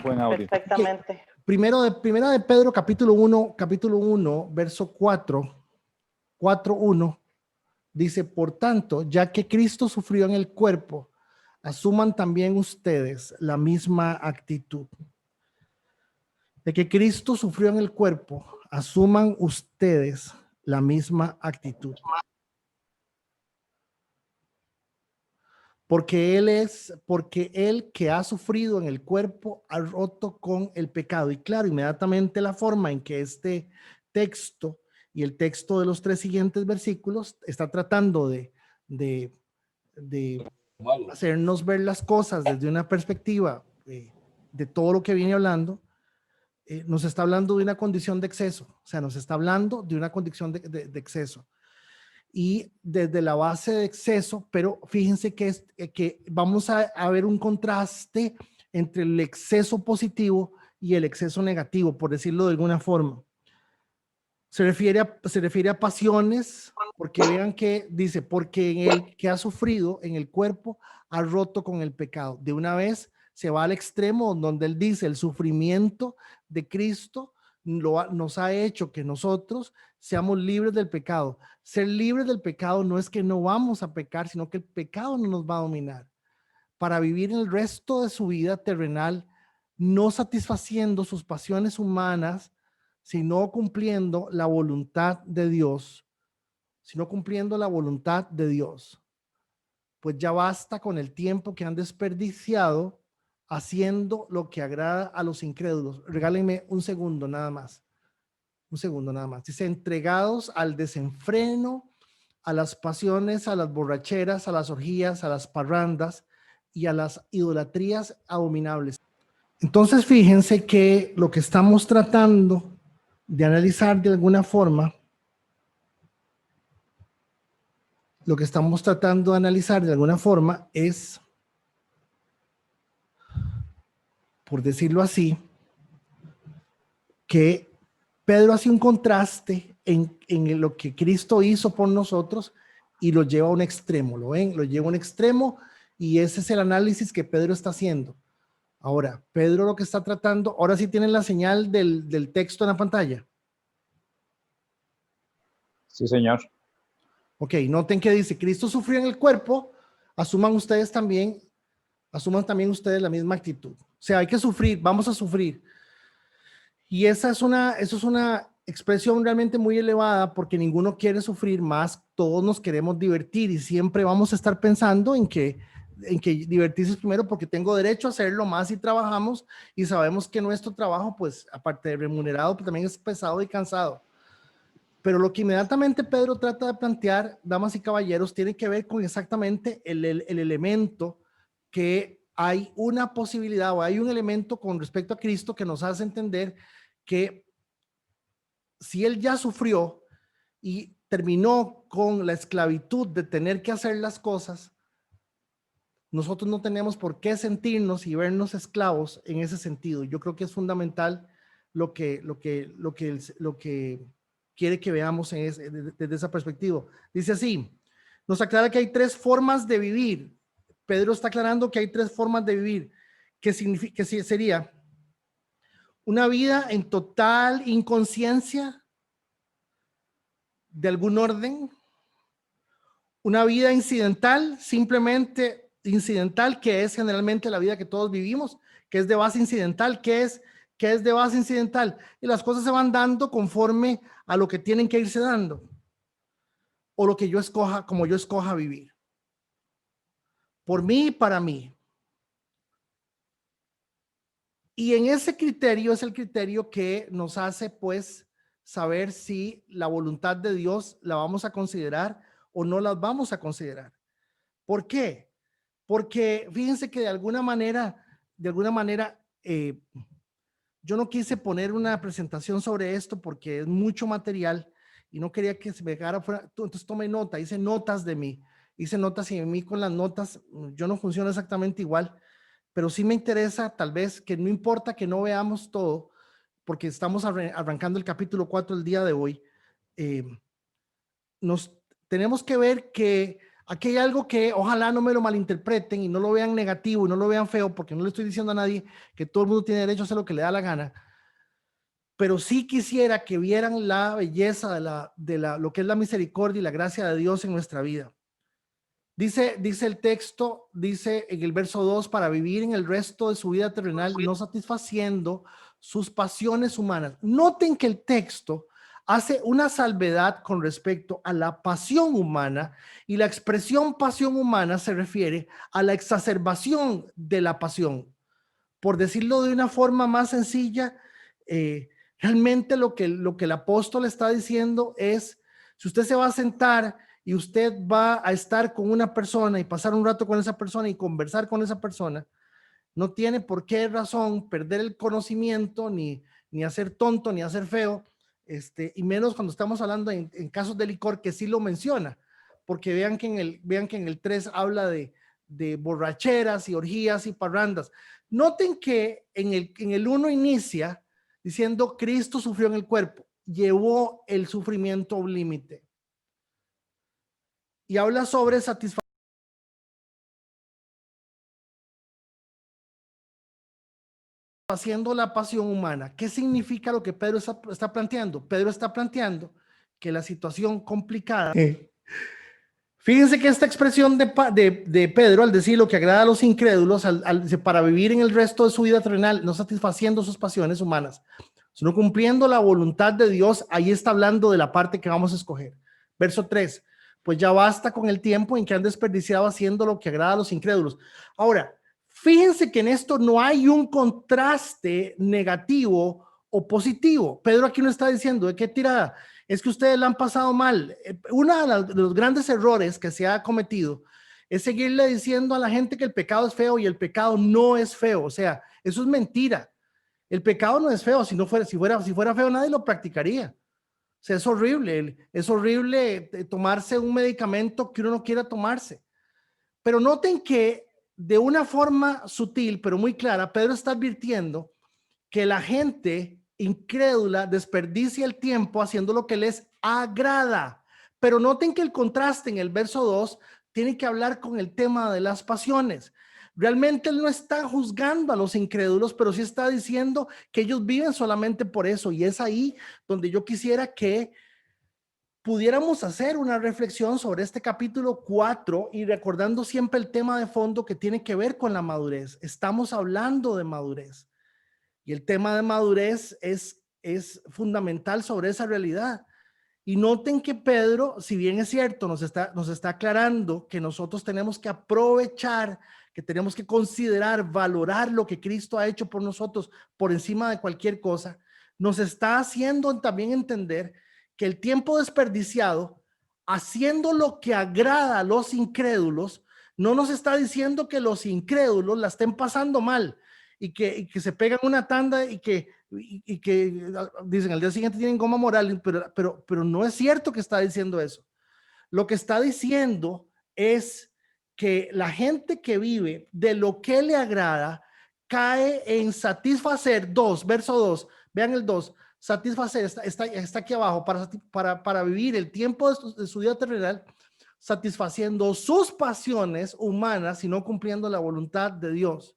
buen audio. Perfectamente. Okay. Primera de Pedro, capítulo 1, verso 4:1, dice, por tanto, ya que Cristo sufrió en el cuerpo, asuman también ustedes la misma actitud. De que Cristo sufrió en el cuerpo, asuman ustedes la misma actitud. Porque él que ha sufrido en el cuerpo ha roto con el pecado. Y claro, inmediatamente la forma en que este texto y el texto de los 3 siguientes versículos está tratando de hacernos ver las cosas desde una perspectiva de todo lo que viene hablando, nos está hablando de una condición de exceso. O sea, nos está hablando de una condición de exceso. Y desde la base de exceso, pero fíjense que vamos a ver un contraste entre el exceso positivo y el exceso negativo, por decirlo de alguna forma. Se refiere a pasiones, porque vean que dice, porque en el que ha sufrido en el cuerpo ha roto con el pecado. De una vez se va al extremo donde él dice, el sufrimiento de Cristo nos ha hecho que nosotros seamos libres del pecado. Ser libres del pecado no es que no vamos a pecar, sino que el pecado no nos va a dominar. Para vivir el resto de su vida terrenal, no satisfaciendo sus pasiones humanas, sino cumpliendo la voluntad de Dios. Pues ya basta con el tiempo que han desperdiciado haciendo lo que agrada a los incrédulos. Regálenme un segundo nada más. Dice, entregados al desenfreno, a las pasiones, a las borracheras, a las orgías, a las parrandas y a las idolatrías abominables. Entonces, fíjense que lo que estamos tratando de analizar de alguna forma, es, por decirlo así, que Pedro hace un contraste en lo que Cristo hizo por nosotros y lo lleva a un extremo, ¿lo ven? Lo lleva a un extremo y ese es el análisis que Pedro está haciendo. Ahora, Pedro lo que está tratando, ahora sí tienen la señal del texto en la pantalla. Sí, señor. Ok, noten que dice, Cristo sufrió en el cuerpo, asuman también ustedes la misma actitud. O sea, hay que sufrir, vamos a sufrir. Y eso es una expresión realmente muy elevada porque ninguno quiere sufrir más, todos nos queremos divertir y siempre vamos a estar pensando en que divertirse es primero porque tengo derecho a hacerlo más si trabajamos y sabemos que nuestro trabajo, pues aparte de remunerado, pues también es pesado y cansado. Pero lo que inmediatamente Pedro trata de plantear, damas y caballeros, tiene que ver con exactamente el elemento que hay una posibilidad o hay un elemento con respecto a Cristo que nos hace entender que si él ya sufrió y terminó con la esclavitud de tener que hacer las cosas, nosotros no tenemos por qué sentirnos y vernos esclavos en ese sentido. Yo creo que es fundamental lo que quiere que veamos desde esa perspectiva. Dice así, nos aclara que hay 3 formas de vivir. Pedro está aclarando que hay 3 formas de vivir, que sería una vida en total inconsciencia de algún orden, una vida incidental, simplemente incidental, que es generalmente la vida que todos vivimos, que es de base incidental, que es de base incidental, y las cosas se van dando conforme a lo que tienen que irse dando, o lo que yo escoja, como yo escoja vivir, por mí y para mí. Y en ese criterio es el criterio que nos hace, pues, saber si la voluntad de Dios la vamos a considerar o no la vamos a considerar. ¿Por qué? Porque fíjense que de alguna manera, yo no quise poner una presentación sobre esto porque es mucho material y no quería que se me quedara fuera. Entonces tome nota, hice notas de mí y a mí con las notas yo no funciono exactamente igual, pero sí me interesa tal vez que no importa que no veamos todo, porque estamos arrancando el capítulo 4 el día de hoy, nos tenemos que ver que Aquí hay algo que ojalá no me lo malinterpreten y no lo vean negativo y no lo vean feo, porque no le estoy diciendo a nadie que todo el mundo tiene derecho a hacer lo que le da la gana, pero sí quisiera que vieran la belleza lo que es la misericordia y la gracia de Dios en nuestra vida. Dice el texto, dice en el verso 2, para vivir en el resto de su vida terrenal, no satisfaciendo sus pasiones humanas. Noten que el texto hace una salvedad con respecto a la pasión humana, y la expresión pasión humana se refiere a la exacerbación de la pasión. Por decirlo de una forma más sencilla, realmente lo que el apóstol está diciendo es, si usted se va a sentar y usted va a estar con una persona y pasar un rato con esa persona y conversar con esa persona, no tiene por qué razón perder el conocimiento, ni hacer tonto, ni hacer feo, y menos cuando estamos hablando en casos de licor, que sí lo menciona, porque vean que en el 3 habla de borracheras y orgías y parrandas. Noten que en el 1 inicia diciendo Cristo sufrió en el cuerpo, llevó el sufrimiento a un límite. Y habla sobre satisfaciendo la pasión humana. ¿Qué significa lo que Pedro está planteando? Pedro está planteando que la situación complicada. Fíjense que esta expresión de Pedro, al decir lo que agrada a los incrédulos, para vivir en el resto de su vida terrenal, no satisfaciendo sus pasiones humanas, sino cumpliendo la voluntad de Dios, ahí está hablando de la parte que vamos a escoger. Verso 3, pues ya basta con el tiempo en que han desperdiciado haciendo lo que agrada a los incrédulos. Ahora, fíjense que en esto no hay un contraste negativo o positivo. Pedro aquí no está diciendo de qué tirada, es que ustedes la han pasado mal. Uno de los grandes errores que se ha cometido es seguirle diciendo a la gente que el pecado es feo, y el pecado no es feo. O sea, eso es mentira. El pecado no es feo. Si fuera feo, nadie lo practicaría. O sea, es horrible tomarse un medicamento que uno no quiera tomarse. Pero noten que de una forma sutil, pero muy clara, Pedro está advirtiendo que la gente incrédula desperdicia el tiempo haciendo lo que les agrada. Pero noten que el contraste en el verso 2 tiene que hablar con el tema de las pasiones. Realmente él no está juzgando a los incrédulos, pero sí está diciendo que ellos viven solamente por eso. Y es ahí donde yo quisiera que pudiéramos hacer una reflexión sobre este capítulo 4 y recordando siempre el tema de fondo que tiene que ver con la madurez. Estamos hablando de madurez. Y el tema de madurez es fundamental sobre esa realidad. Y noten que Pedro, si bien es cierto, nos está aclarando que nosotros tenemos que aprovechar, que tenemos que considerar, valorar lo que Cristo ha hecho por nosotros por encima de cualquier cosa, nos está haciendo también entender que el tiempo desperdiciado haciendo lo que agrada a los incrédulos, no nos está diciendo que los incrédulos la estén pasando mal y que se pegan una tanda y que dicen al día siguiente tienen goma moral, pero no es cierto que está diciendo eso. Lo que está diciendo es que la gente que vive de lo que le agrada cae en satisfacer verso 2, vean el 2, satisfacer, está aquí abajo, para vivir el tiempo de su vida terrenal, satisfaciendo sus pasiones humanas y no cumpliendo la voluntad de Dios.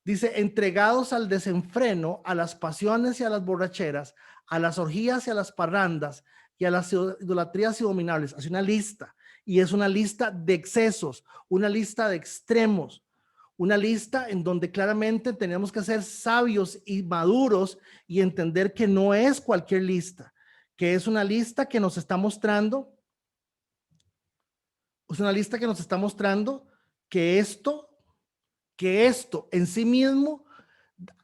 Dice, entregados al desenfreno, a las pasiones y a las borracheras, a las orgías y a las parrandas y a las idolatrías abominables. Hace una lista, y es una lista de excesos, una lista de extremos, una lista en donde claramente tenemos que ser sabios y maduros y entender que no es cualquier lista, que es una lista que nos está mostrando, que esto en sí mismo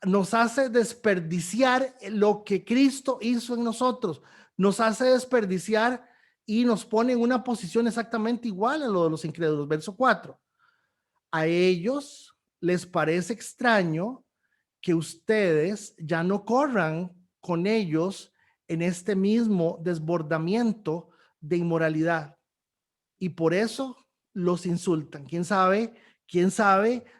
nos hace desperdiciar lo que Cristo hizo en nosotros, nos hace desperdiciar y nos pone en una posición exactamente igual a lo de los incrédulos. Verso 4. A ellos les parece extraño que ustedes ya no corran con ellos en este mismo desbordamiento de inmoralidad, y por eso los insultan. ¿Quién sabe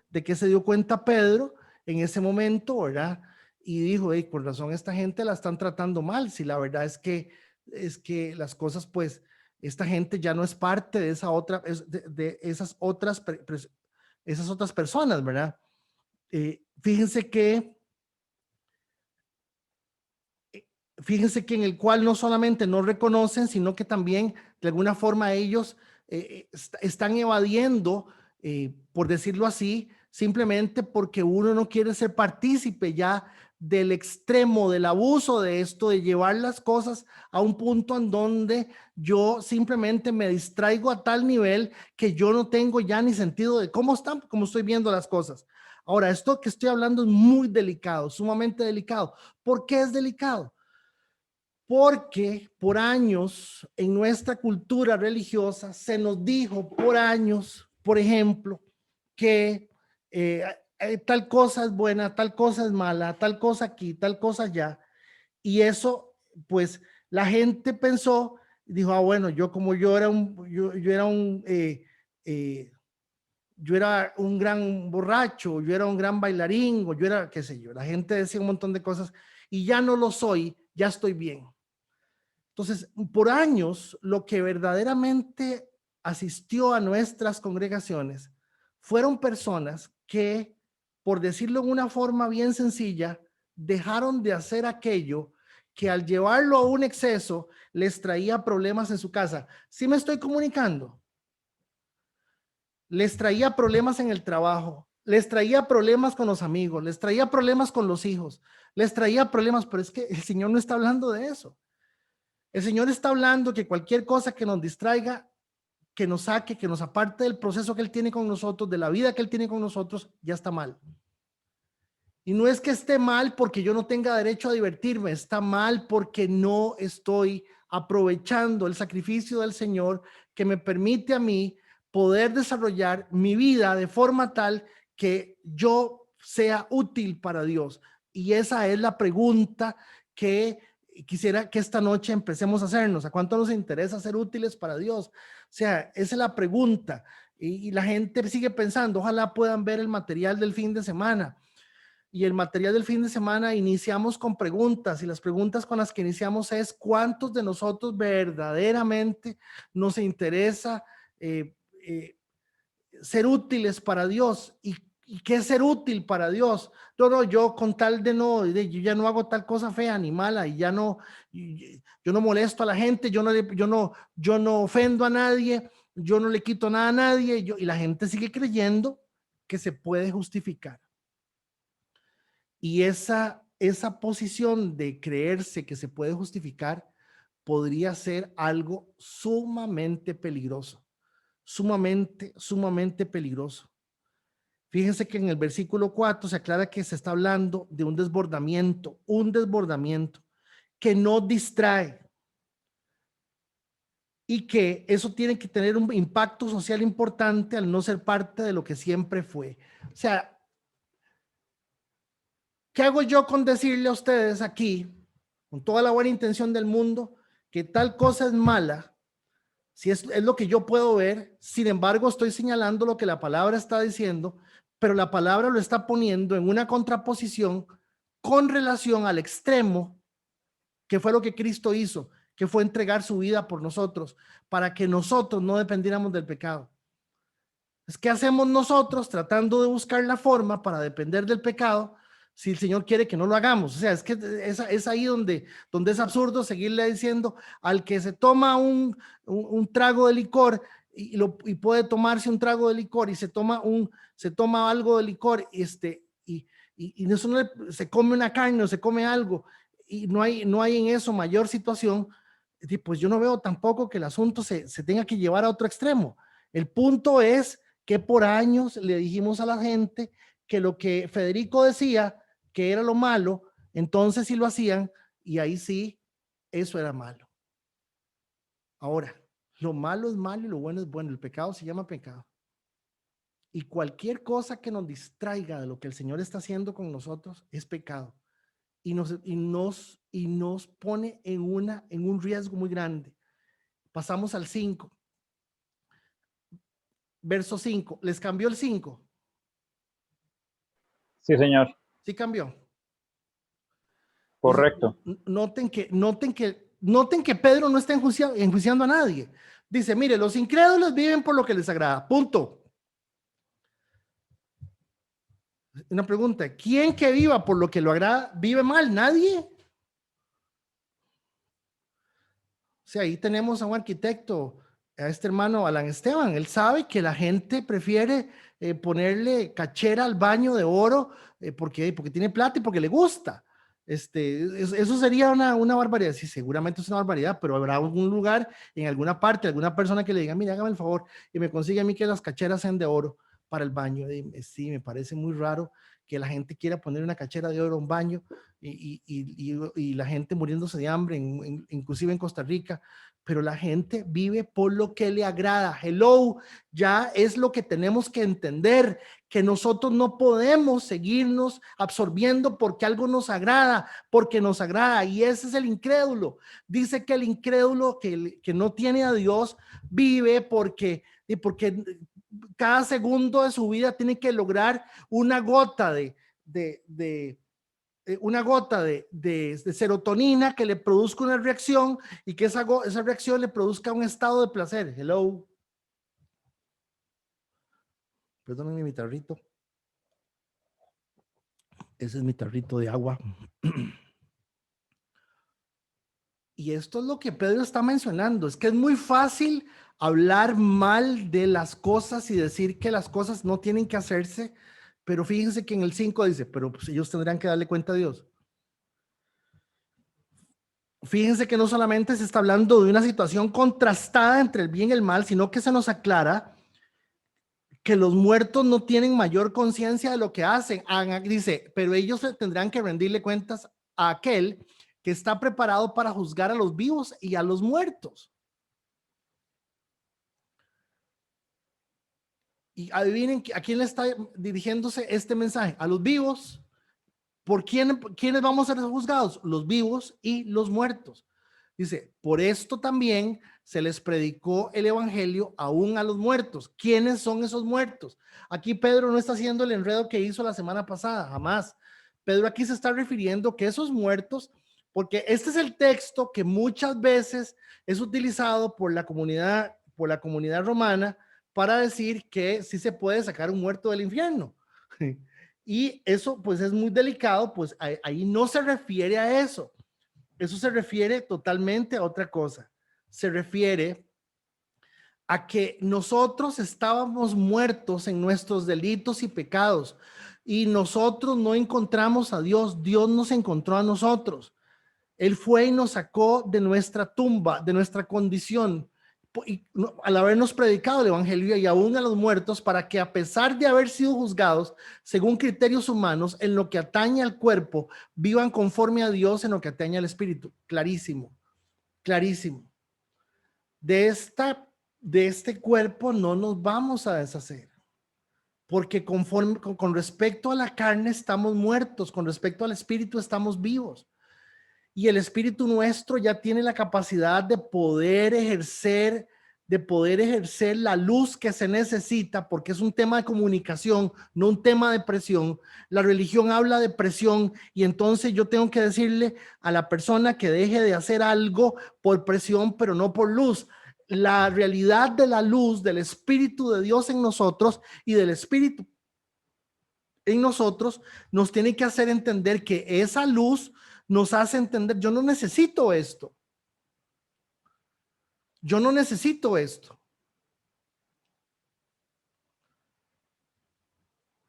de qué se dio cuenta Pedro en ese momento, verdad? Y dijo, hey, con razón esta gente la están tratando mal, si la verdad es que las cosas pues esta gente ya no es parte de esa otra, de esas otras personas, ¿verdad? Fíjense que en el cual no solamente no reconocen, sino que también de alguna forma ellos están evadiendo, por decirlo así, simplemente porque uno no quiere ser partícipe ya del extremo, del abuso de esto, de llevar las cosas a un punto en donde yo simplemente me distraigo a tal nivel que yo no tengo ya ni sentido de cómo están, cómo estoy viendo las cosas. Ahora, esto que estoy hablando es muy delicado, sumamente delicado. ¿Por qué es delicado? Porque por años en nuestra cultura religiosa se nos dijo por años, por ejemplo, que tal cosa es buena, tal cosa es mala, tal cosa aquí, tal cosa allá. Y eso, pues, la gente pensó, dijo, bueno, yo como yo era yo era un gran borracho, yo era un gran bailarín, o yo era, qué sé yo, la gente decía un montón de cosas y ya no lo soy, ya estoy bien. Entonces, por años, lo que verdaderamente asistió a nuestras congregaciones fueron personas que, por decirlo en una forma bien sencilla, dejaron de hacer aquello que al llevarlo a un exceso les traía problemas en su casa. ¿Sí me estoy comunicando? Les traía problemas en el trabajo, les traía problemas con los amigos, les traía problemas con los hijos, les traía problemas, pero es que el Señor no está hablando de eso. El Señor está hablando que cualquier cosa que nos distraiga, que nos saque, que nos aparte del proceso que Él tiene con nosotros, de la vida que Él tiene con nosotros, ya está mal. Y no es que esté mal porque yo no tenga derecho a divertirme, está mal porque no estoy aprovechando el sacrificio del Señor que me permite a mí poder desarrollar mi vida de forma tal que yo sea útil para Dios. Y esa es la pregunta que quisiera que esta noche empecemos a hacernos. ¿A cuánto nos interesa ser útiles para Dios? O sea, esa es la pregunta. Y la gente sigue pensando, ojalá puedan ver el material del fin de semana. Y el material del fin de semana iniciamos con preguntas, y las preguntas con las que iniciamos es ¿cuántos de nosotros verdaderamente nos interesa eh, ser útiles para Dios? ¿Y qué es ser útil para Dios? No, yo con tal de no, yo ya no hago tal cosa fea ni mala, y ya no, yo no molesto a la gente, yo no ofendo a nadie, yo no le quito nada a nadie, y la gente sigue creyendo que se puede justificar. Y esa posición de creerse que se puede justificar podría ser algo sumamente peligroso, sumamente peligroso. Fíjense que en el versículo 4 se aclara que se está hablando de un desbordamiento que no distrae y que eso tiene que tener un impacto social importante al no ser parte de lo que siempre fue. O sea, ¿qué hago yo con decirle a ustedes aquí, con toda la buena intención del mundo, que tal cosa es mala? Si es lo que yo puedo ver, sin embargo estoy señalando lo que la palabra está diciendo, pero la palabra lo está poniendo en una contraposición con relación al extremo, que fue lo que Cristo hizo, que fue entregar su vida por nosotros, para que nosotros no dependiéramos del pecado. ¿Qué hacemos nosotros tratando de buscar la forma para depender del pecado si el Señor quiere que no lo hagamos? O sea, es que es ahí donde es absurdo seguirle diciendo al que se toma un trago de licor y puede tomarse un trago de licor y se toma algo de licor y eso no se come una carne o se come algo y no hay en eso mayor situación. Pues yo no veo tampoco que el asunto se tenga que llevar a otro extremo. El punto es que por años le dijimos a la gente que lo que Federico decía que era lo malo, entonces sí lo hacían y ahí sí, eso era malo. Ahora, lo malo es malo y lo bueno es bueno. El pecado se llama pecado. Y cualquier cosa que nos distraiga de lo que el Señor está haciendo con nosotros es pecado. Y nos pone en un riesgo muy grande. Pasamos al 5. Verso 5. ¿Les cambió el 5? Sí, señor. Sí cambió. Correcto. Noten que noten que Pedro no está enjuiciando a nadie. Dice, mire, los incrédulos viven por lo que les agrada, punto. Una pregunta, ¿quién que viva por lo que lo agrada vive mal? Nadie. O sea, ahí tenemos a un arquitecto, a este hermano Alan Esteban. Él sabe que la gente prefiere ponerle cachera al baño de oro porque tiene plata y porque le gusta. Eso sería una barbaridad. Sí, seguramente es una barbaridad, pero habrá algún lugar, en alguna parte, alguna persona que le diga, mira, hágame el favor y me consigue a mí que las cacheras sean de oro para el baño. Sí, me parece muy raro que la gente quiera poner una cachera de oro a un baño y la gente muriéndose de hambre, inclusive en Costa Rica, pero la gente vive por lo que le agrada. Hello, ya es lo que tenemos que entender, que nosotros no podemos seguirnos absorbiendo porque algo nos agrada, y ese es el incrédulo. Dice que el incrédulo que no tiene a Dios vive porque cada segundo de su vida tiene que lograr una gota de serotonina que le produzca una reacción y que esa reacción le produzca un estado de placer. Hello. Perdónenme mi tarrito. Ese es mi tarrito de agua. Y esto es lo que Pedro está mencionando. Es que es muy fácil hablar mal de las cosas y decir que las cosas no tienen que hacerse, pero fíjense que en el 5 dice, pero pues ellos tendrán que darle cuenta a Dios. Fíjense que no solamente se está hablando de una situación contrastada entre el bien y el mal, sino que se nos aclara que los muertos no tienen mayor conciencia de lo que hacen. Dice, pero ellos tendrán que rendirle cuentas a aquel que está preparado para juzgar a los vivos y a los muertos. Y adivinen a quién le está dirigiéndose este mensaje. A los vivos. ¿Por quiénes vamos a ser juzgados? Los vivos y los muertos. Dice, por esto también se les predicó el evangelio aún a los muertos. ¿Quiénes son esos muertos? Aquí Pedro no está haciendo el enredo que hizo la semana pasada, jamás. Pedro aquí se está refiriendo que esos muertos, porque este es el texto que muchas veces es utilizado por la comunidad romana para decir que sí se puede sacar un muerto del infierno. Y eso pues es muy delicado, pues ahí no se refiere a eso. Eso se refiere totalmente a otra cosa. Se refiere a que nosotros estábamos muertos en nuestros delitos y pecados y nosotros no encontramos a Dios, Dios nos encontró a nosotros. Él fue y nos sacó de nuestra tumba, de nuestra condición, al habernos predicado el evangelio y aún a los muertos, para que a pesar de haber sido juzgados según criterios humanos en lo que atañe al cuerpo, vivan conforme a Dios en lo que atañe al espíritu. Clarísimo, clarísimo. De este cuerpo no nos vamos a deshacer, porque con respecto a la carne estamos muertos, con respecto al espíritu estamos vivos. Y el espíritu nuestro ya tiene la capacidad de poder ejercer la luz que se necesita, porque es un tema de comunicación, no un tema de presión. La religión habla de presión y entonces yo tengo que decirle a la persona que deje de hacer algo por presión, pero no por luz. La realidad de la luz, del Espíritu de Dios en nosotros y del Espíritu en nosotros, nos tiene que hacer entender que esa luz nos hace entender, yo no necesito esto. Yo no necesito esto.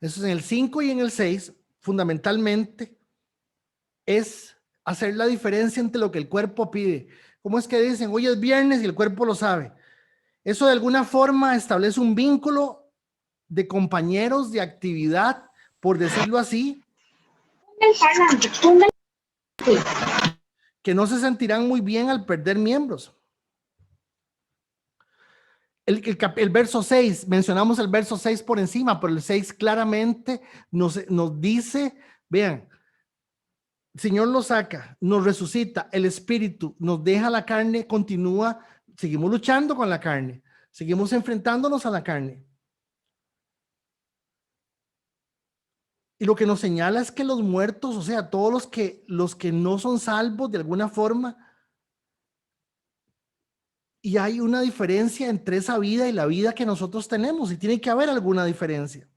Eso es en el 5 y en el 6, fundamentalmente, es hacer la diferencia entre lo que el cuerpo pide. ¿Cómo es que dicen, hoy es viernes y el cuerpo lo sabe? Eso de alguna forma establece un vínculo de compañeros de actividad, por decirlo así, que no se sentirán muy bien al perder miembros. El verso 6, mencionamos el verso 6 por encima, pero el 6 claramente nos dice, vean, el Señor lo saca, nos resucita, el espíritu nos deja la carne, continúa, seguimos luchando con la carne, seguimos enfrentándonos a la carne. Y lo que nos señala es que los muertos, o sea, todos los que no son salvos de alguna forma, Y hay una diferencia entre esa vida y la vida que nosotros tenemos, y tiene que haber alguna diferencia.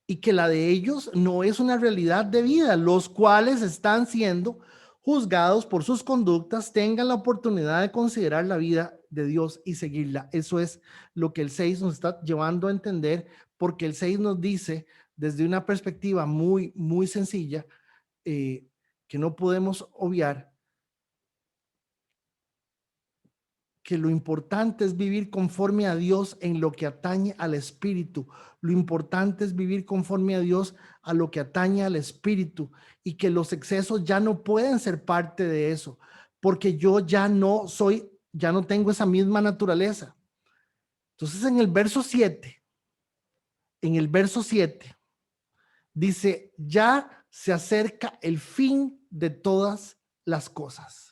Y que la de ellos no es una realidad de vida, los cuales están siendo juzgados por sus conductas, tengan la oportunidad de considerar la vida de Dios y seguirla. Eso es lo que el 6 nos está llevando a entender, porque el 6 nos dice desde una perspectiva muy, muy sencilla, que no podemos obviar, que lo importante es vivir conforme a Dios en lo que atañe al espíritu. Lo importante es vivir conforme a Dios a lo que atañe al espíritu, y que los excesos ya no pueden ser parte de eso, porque yo ya no soy, ya no tengo esa misma naturaleza. Entonces en el verso 7 dice, ya se acerca el fin de todas las cosas.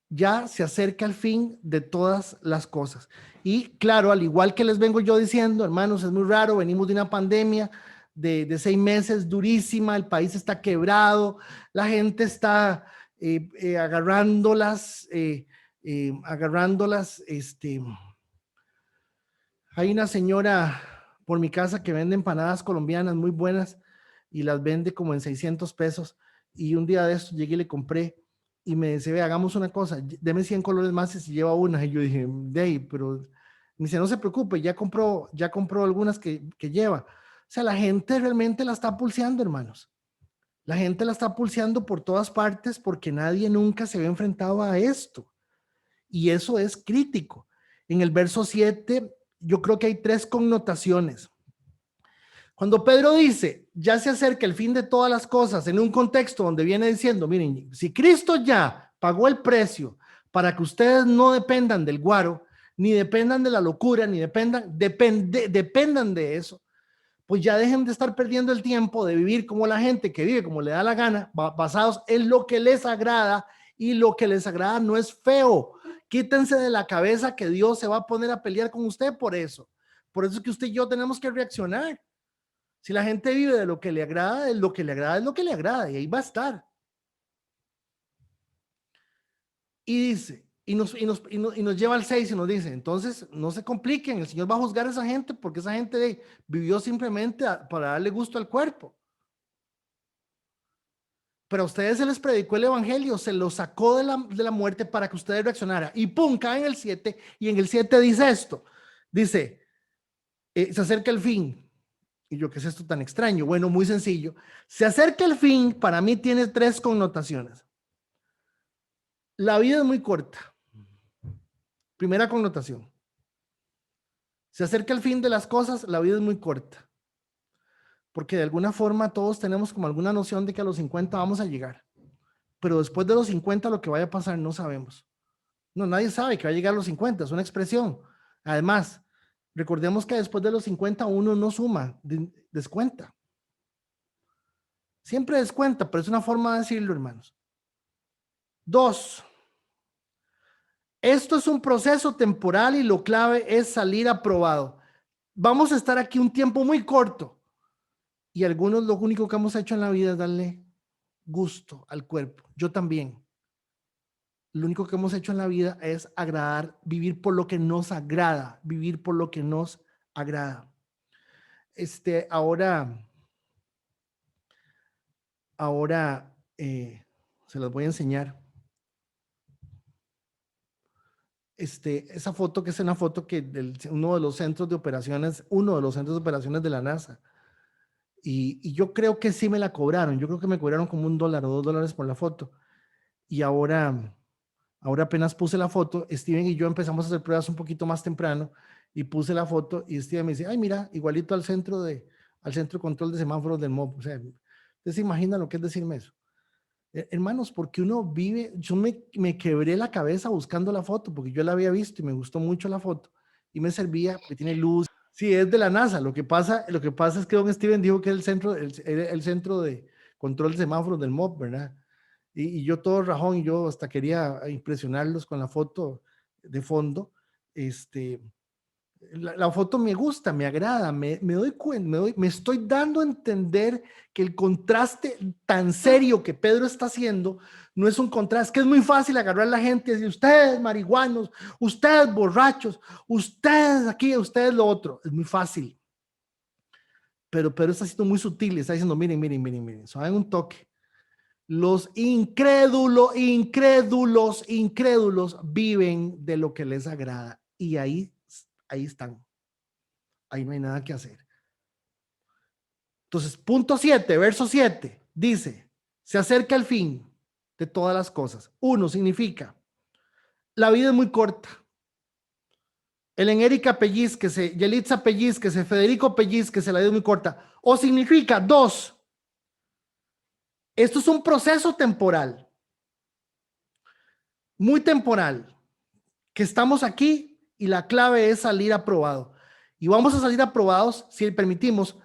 Ya se acerca el fin de todas las cosas. Y claro, al igual que les vengo yo diciendo, hermanos, es muy raro, venimos de una pandemia de 6 meses durísima, el país está quebrado, la gente está agarrándolas, hay una señora por mi casa que vende empanadas colombianas muy buenas y las vende como en 600 pesos. Y un día de esto llegué y le compré y me dice, ve, hagamos una cosa, deme 100 colores más y si lleva una. Y yo dije, dey, pero me dice, no se preocupe, ya compró algunas que lleva. O sea, la gente realmente la está pulseando, hermanos. La gente la está pulseando por todas partes porque nadie nunca se había enfrentado a esto. Y eso es crítico. En el verso 7, yo creo que hay 3 connotaciones. Cuando Pedro dice, ya se acerca el fin de todas las cosas, en un contexto donde viene diciendo, miren, si Cristo ya pagó el precio para que ustedes no dependan del guaro, ni dependan de la locura, ni dependan de eso, pues ya dejen de estar perdiendo el tiempo de vivir como la gente que vive como le da la gana, basados en lo que les agrada, y lo que les agrada no es feo. Quítense de la cabeza que Dios se va a poner a pelear con usted por eso. Por eso es que usted y yo tenemos que reaccionar. Si la gente vive de lo que le agrada, es lo que le agrada, es lo que le agrada, y ahí va a estar. Y dice, y nos lleva al 6 y nos dice, entonces no se compliquen, el Señor va a juzgar a esa gente porque esa gente vivió simplemente para darle gusto al cuerpo. Pero a ustedes se les predicó el evangelio, se los sacó de la muerte para que ustedes reaccionaran. Y pum, cae en el 7, y en el 7 dice esto, dice, se acerca el fin. Y yo, ¿qué es esto tan extraño? Bueno, muy sencillo. Se acerca el fin, para mí tiene 3 connotaciones. La vida es muy corta. Primera connotación. Se acerca el fin de las cosas, la vida es muy corta. Porque de alguna forma todos tenemos como alguna noción de que a los 50 vamos a llegar. Pero después de los 50 lo que vaya a pasar no sabemos. No, nadie sabe que va a llegar a los 50, es una expresión. Además, recordemos que después de los 50 uno no suma, descuenta. Siempre descuenta, pero es una forma de decirlo, hermanos. 2, esto es un proceso temporal y lo clave es salir aprobado. Vamos a estar aquí un tiempo muy corto y algunos lo único que hemos hecho en la vida es darle gusto al cuerpo. Yo también. Lo único que hemos hecho en la vida es agradar, vivir por lo que nos agrada, vivir por lo que nos agrada. Ahora se los voy a enseñar. Esa foto que es una foto que uno de los centros de operaciones de la NASA. Y yo creo que sí me la cobraron. Yo creo que me cobraron como $1 o $2 por la foto. Y ahora apenas puse la foto, Steven y yo empezamos a hacer pruebas un poquito más temprano y puse la foto y Steven me dice, ay, mira, igualito al centro de control de semáforos del MOB. O sea, ¿ustedes se imaginan lo que es decirme eso? Hermanos, porque uno vive, yo me quebré la cabeza buscando la foto porque yo la había visto y me gustó mucho la foto y me servía porque tiene luz. Sí, es de la NASA. Lo que pasa es que don Steven dijo que es el centro de control de semáforos del MOB, ¿verdad? Y yo todo rajón, y yo hasta quería impresionarlos con la foto de fondo. La foto me gusta, me agrada, me doy cuenta, me estoy dando a entender que el contraste tan serio que Pedro está haciendo no es un contraste, que es muy fácil agarrar a la gente y decir, ustedes marihuanos, ustedes borrachos, ustedes aquí, ustedes lo otro. Es muy fácil. Pero Pedro está siendo muy sutil, está diciendo, miren, saben un toque. Los incrédulos viven de lo que les agrada y ahí están. Ahí no hay nada que hacer. Entonces, punto 7, verso 7, dice, se acerca el fin de todas las cosas. 1 significa, la vida es muy corta. El Erika pellizquese, Yelitza pellizquese, Federico pellizquese, la vida es muy corta. O significa, 2, esto es un proceso temporal, muy temporal, que estamos aquí y la clave es salir aprobado. Y vamos a salir aprobados si permitimos,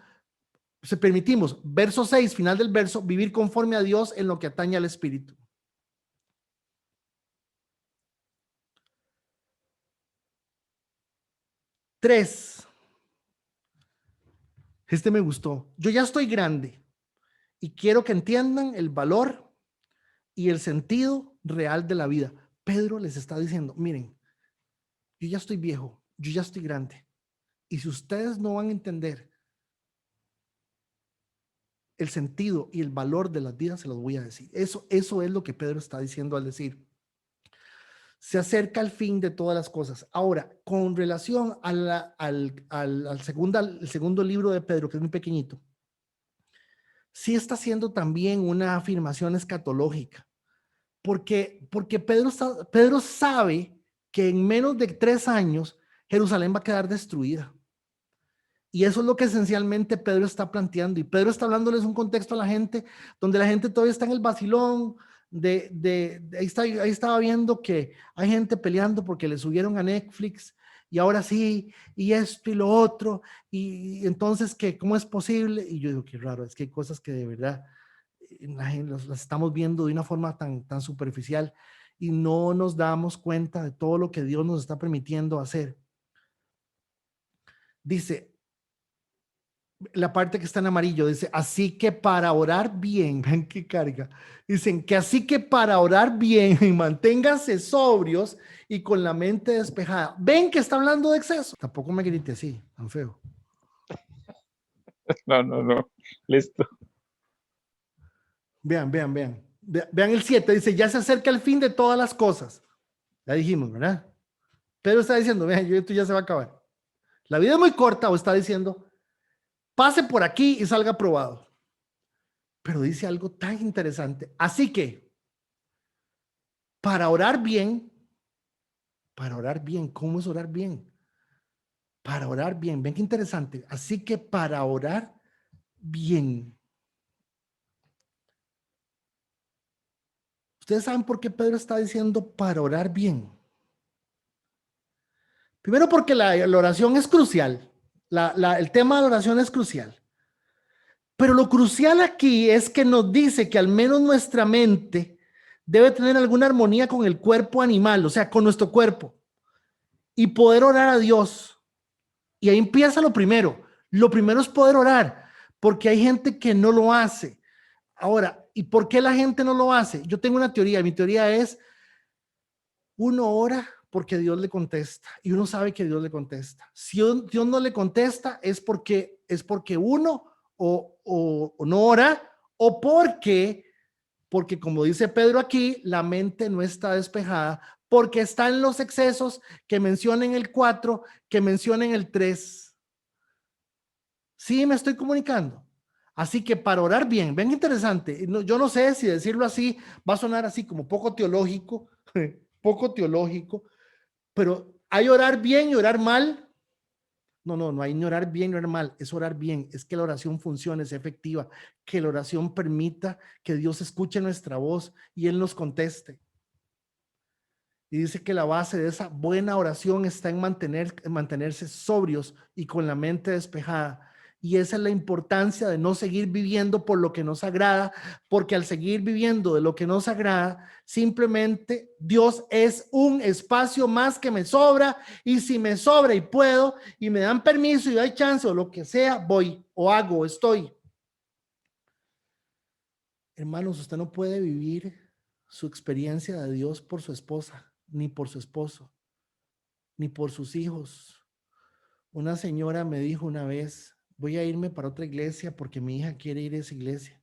verso 6, final del verso, vivir conforme a Dios en lo que atañe al Espíritu. Tres, este me gustó. Yo ya estoy grande y quiero que entiendan el valor y el sentido real de la vida. Pedro les está diciendo, miren, yo ya estoy viejo, yo ya estoy grande. Y si ustedes no van a entender el sentido y el valor de las vidas, se los voy a decir. Eso es lo que Pedro está diciendo al decir, se acerca el fin de todas las cosas. Ahora, con relación a al segundo libro de Pedro, que es muy pequeñito, sí está haciendo también una afirmación escatológica, porque Pedro sabe que en menos de 3 años Jerusalén va a quedar destruida. Y eso es lo que esencialmente Pedro está planteando. Y Pedro está hablándoles un contexto a la gente donde la gente todavía está en el vacilón. Ahí estaba viendo que hay gente peleando porque le subieron a Netflix y ahora sí, y esto y lo otro. Y entonces, ¿cómo es posible? Y yo digo, qué raro, es que hay cosas que de verdad las estamos viendo de una forma tan superficial y no nos damos cuenta de todo lo que Dios nos está permitiendo hacer. Dice, la parte que está en amarillo, dice, así que para orar bien, ven qué carga, dicen que así que para orar bien, manténganse sobrios y con la mente despejada. Ven que está hablando de exceso. Tampoco me grite así, tan feo. No, listo. Vean el 7, dice, ya se acerca el fin de todas las cosas. Ya dijimos, ¿verdad? Pedro está diciendo, vean, esto ya se va a acabar. La vida es muy corta, o está diciendo, pase por aquí y salga aprobado. Pero dice algo tan interesante. Así que, para orar bien, ¿cómo es orar bien? Para orar bien, ven qué interesante. Así que para orar bien. ¿Ustedes saben por qué Pedro está diciendo para orar bien? Primero porque la oración es crucial. El tema de la oración es crucial. Pero lo crucial aquí es que nos dice que al menos nuestra mente debe tener alguna armonía con el cuerpo animal, o sea, con nuestro cuerpo, y poder orar a Dios. Y ahí empieza lo primero. Lo primero es poder orar, porque hay gente que no lo hace. Ahora, ¿y por qué la gente no lo hace? Yo tengo una teoría. Mi teoría es, uno ora porque Dios le contesta y uno sabe que Dios le contesta. Si Dios no le contesta es porque uno o no ora o porque como dice Pedro aquí, la mente no está despejada porque está en los excesos que menciona en el 4, que menciona en el 3. Sí, me estoy comunicando. Así que para orar bien, ven interesante, yo no sé si decirlo así va a sonar así como poco teológico, pero hay orar bien y orar mal. No hay ni orar bien ni orar mal, es orar bien, es que la oración funcione, es efectiva, que la oración permita que Dios escuche nuestra voz y Él nos conteste. Y dice que la base de esa buena oración está en mantenerse sobrios y con la mente despejada. Y esa es la importancia de no seguir viviendo por lo que nos agrada, porque al seguir viviendo de lo que nos agrada, simplemente Dios es un espacio más que me sobra, y si me sobra y puedo y me dan permiso y hay chance o lo que sea, voy o hago o estoy. Hermanos, usted no puede vivir su experiencia de Dios por su esposa, ni por su esposo, ni por sus hijos. Una señora me dijo una vez, voy a irme para otra iglesia porque mi hija quiere ir a esa iglesia.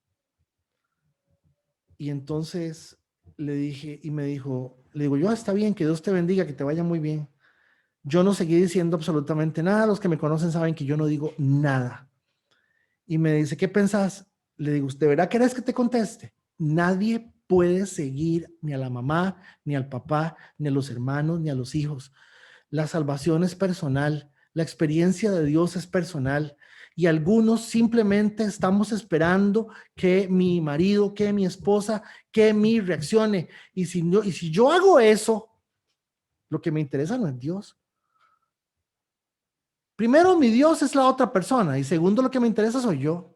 Y entonces le dije, y me dijo, le digo, yo está bien, que Dios te bendiga, que te vaya muy bien. Yo no seguí diciendo absolutamente nada. Los que me conocen saben que yo no digo nada. Y me dice, ¿qué pensás? Le digo, ¿de verdad querés que te conteste? Nadie puede seguir ni a la mamá, ni al papá, ni a los hermanos, ni a los hijos. La salvación es personal, la experiencia de Dios es personal, y algunos simplemente estamos esperando que mi marido, que mi esposa, que mi reaccione. Y si yo hago eso, lo que me interesa no es Dios. Primero, mi Dios es la otra persona, y segundo, lo que me interesa soy yo.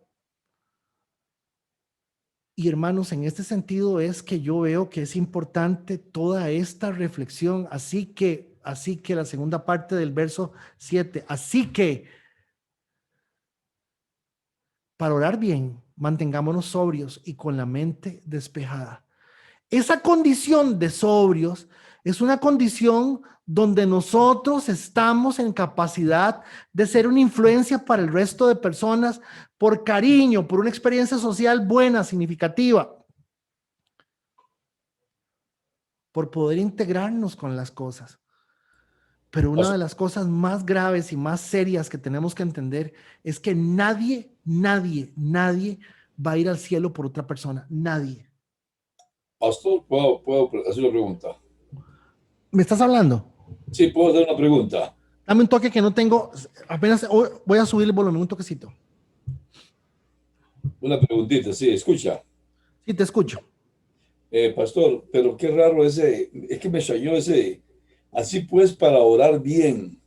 Y hermanos, en este sentido es que yo veo que es importante toda esta reflexión. Así que la segunda parte del verso 7, así que para orar bien, mantengámonos sobrios y con la mente despejada. Esa condición de sobrios es una condición donde nosotros estamos en capacidad de ser una influencia para el resto de personas por cariño, por una experiencia social buena, significativa, por poder integrarnos con las cosas. Pero una de las cosas más graves y más serias que tenemos que entender es que nadie va a ir al cielo por otra persona. Nadie. Pastor, ¿puedo hacer una pregunta? ¿Me estás hablando? Sí, puedo hacer una pregunta. Dame un toque que no tengo. Apenas voy a subir el volumen, un toquecito. Una preguntita, sí, escucha. Sí, te escucho. Pastor, pero qué raro es que me extrañó así pues para orar bien.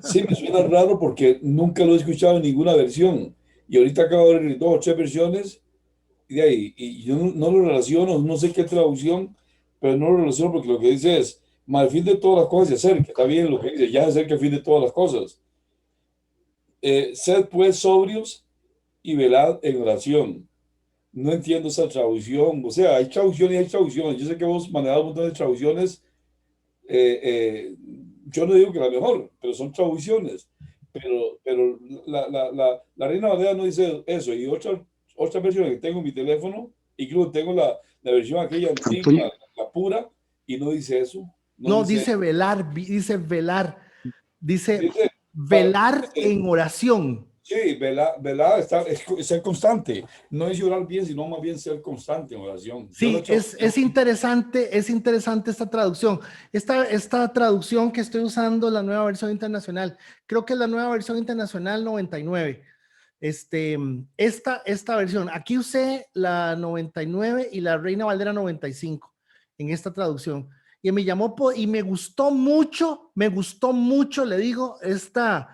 Sí, me suena raro porque nunca lo he escuchado en ninguna versión. Y ahorita acabo de ver 2 o 3 versiones y de ahí, y yo no lo relaciono, no sé qué traducción, pero no lo relaciono porque lo que dice es, al fin de todas las cosas se acerca. Está bien lo que dice, ya se acerca el fin de todas las cosas. Sed pues sobrios y velad en oración. No entiendo esa traducción. O sea, hay traducciones y hay traducciones. Yo sé que vos manejás un montón de traducciones. Yo no digo que la mejor, pero son traducciones. Pero la Reina Valera no dice eso. Y otra versión que tengo en mi teléfono, incluso tengo la versión aquella antigua, la pura, y no dice eso. No, dice velar, dice velar. Dice para, velar en oración. Sí, velar es ser constante. No es orar bien, sino más bien ser constante en oración. Sí, es interesante esta traducción. Esta traducción que estoy usando, la nueva versión internacional, creo que es la nueva versión internacional 99. Esta versión, aquí usé la 99 y la Reina Valera 95 en esta traducción. Y me llamó y me gustó mucho, le digo, esta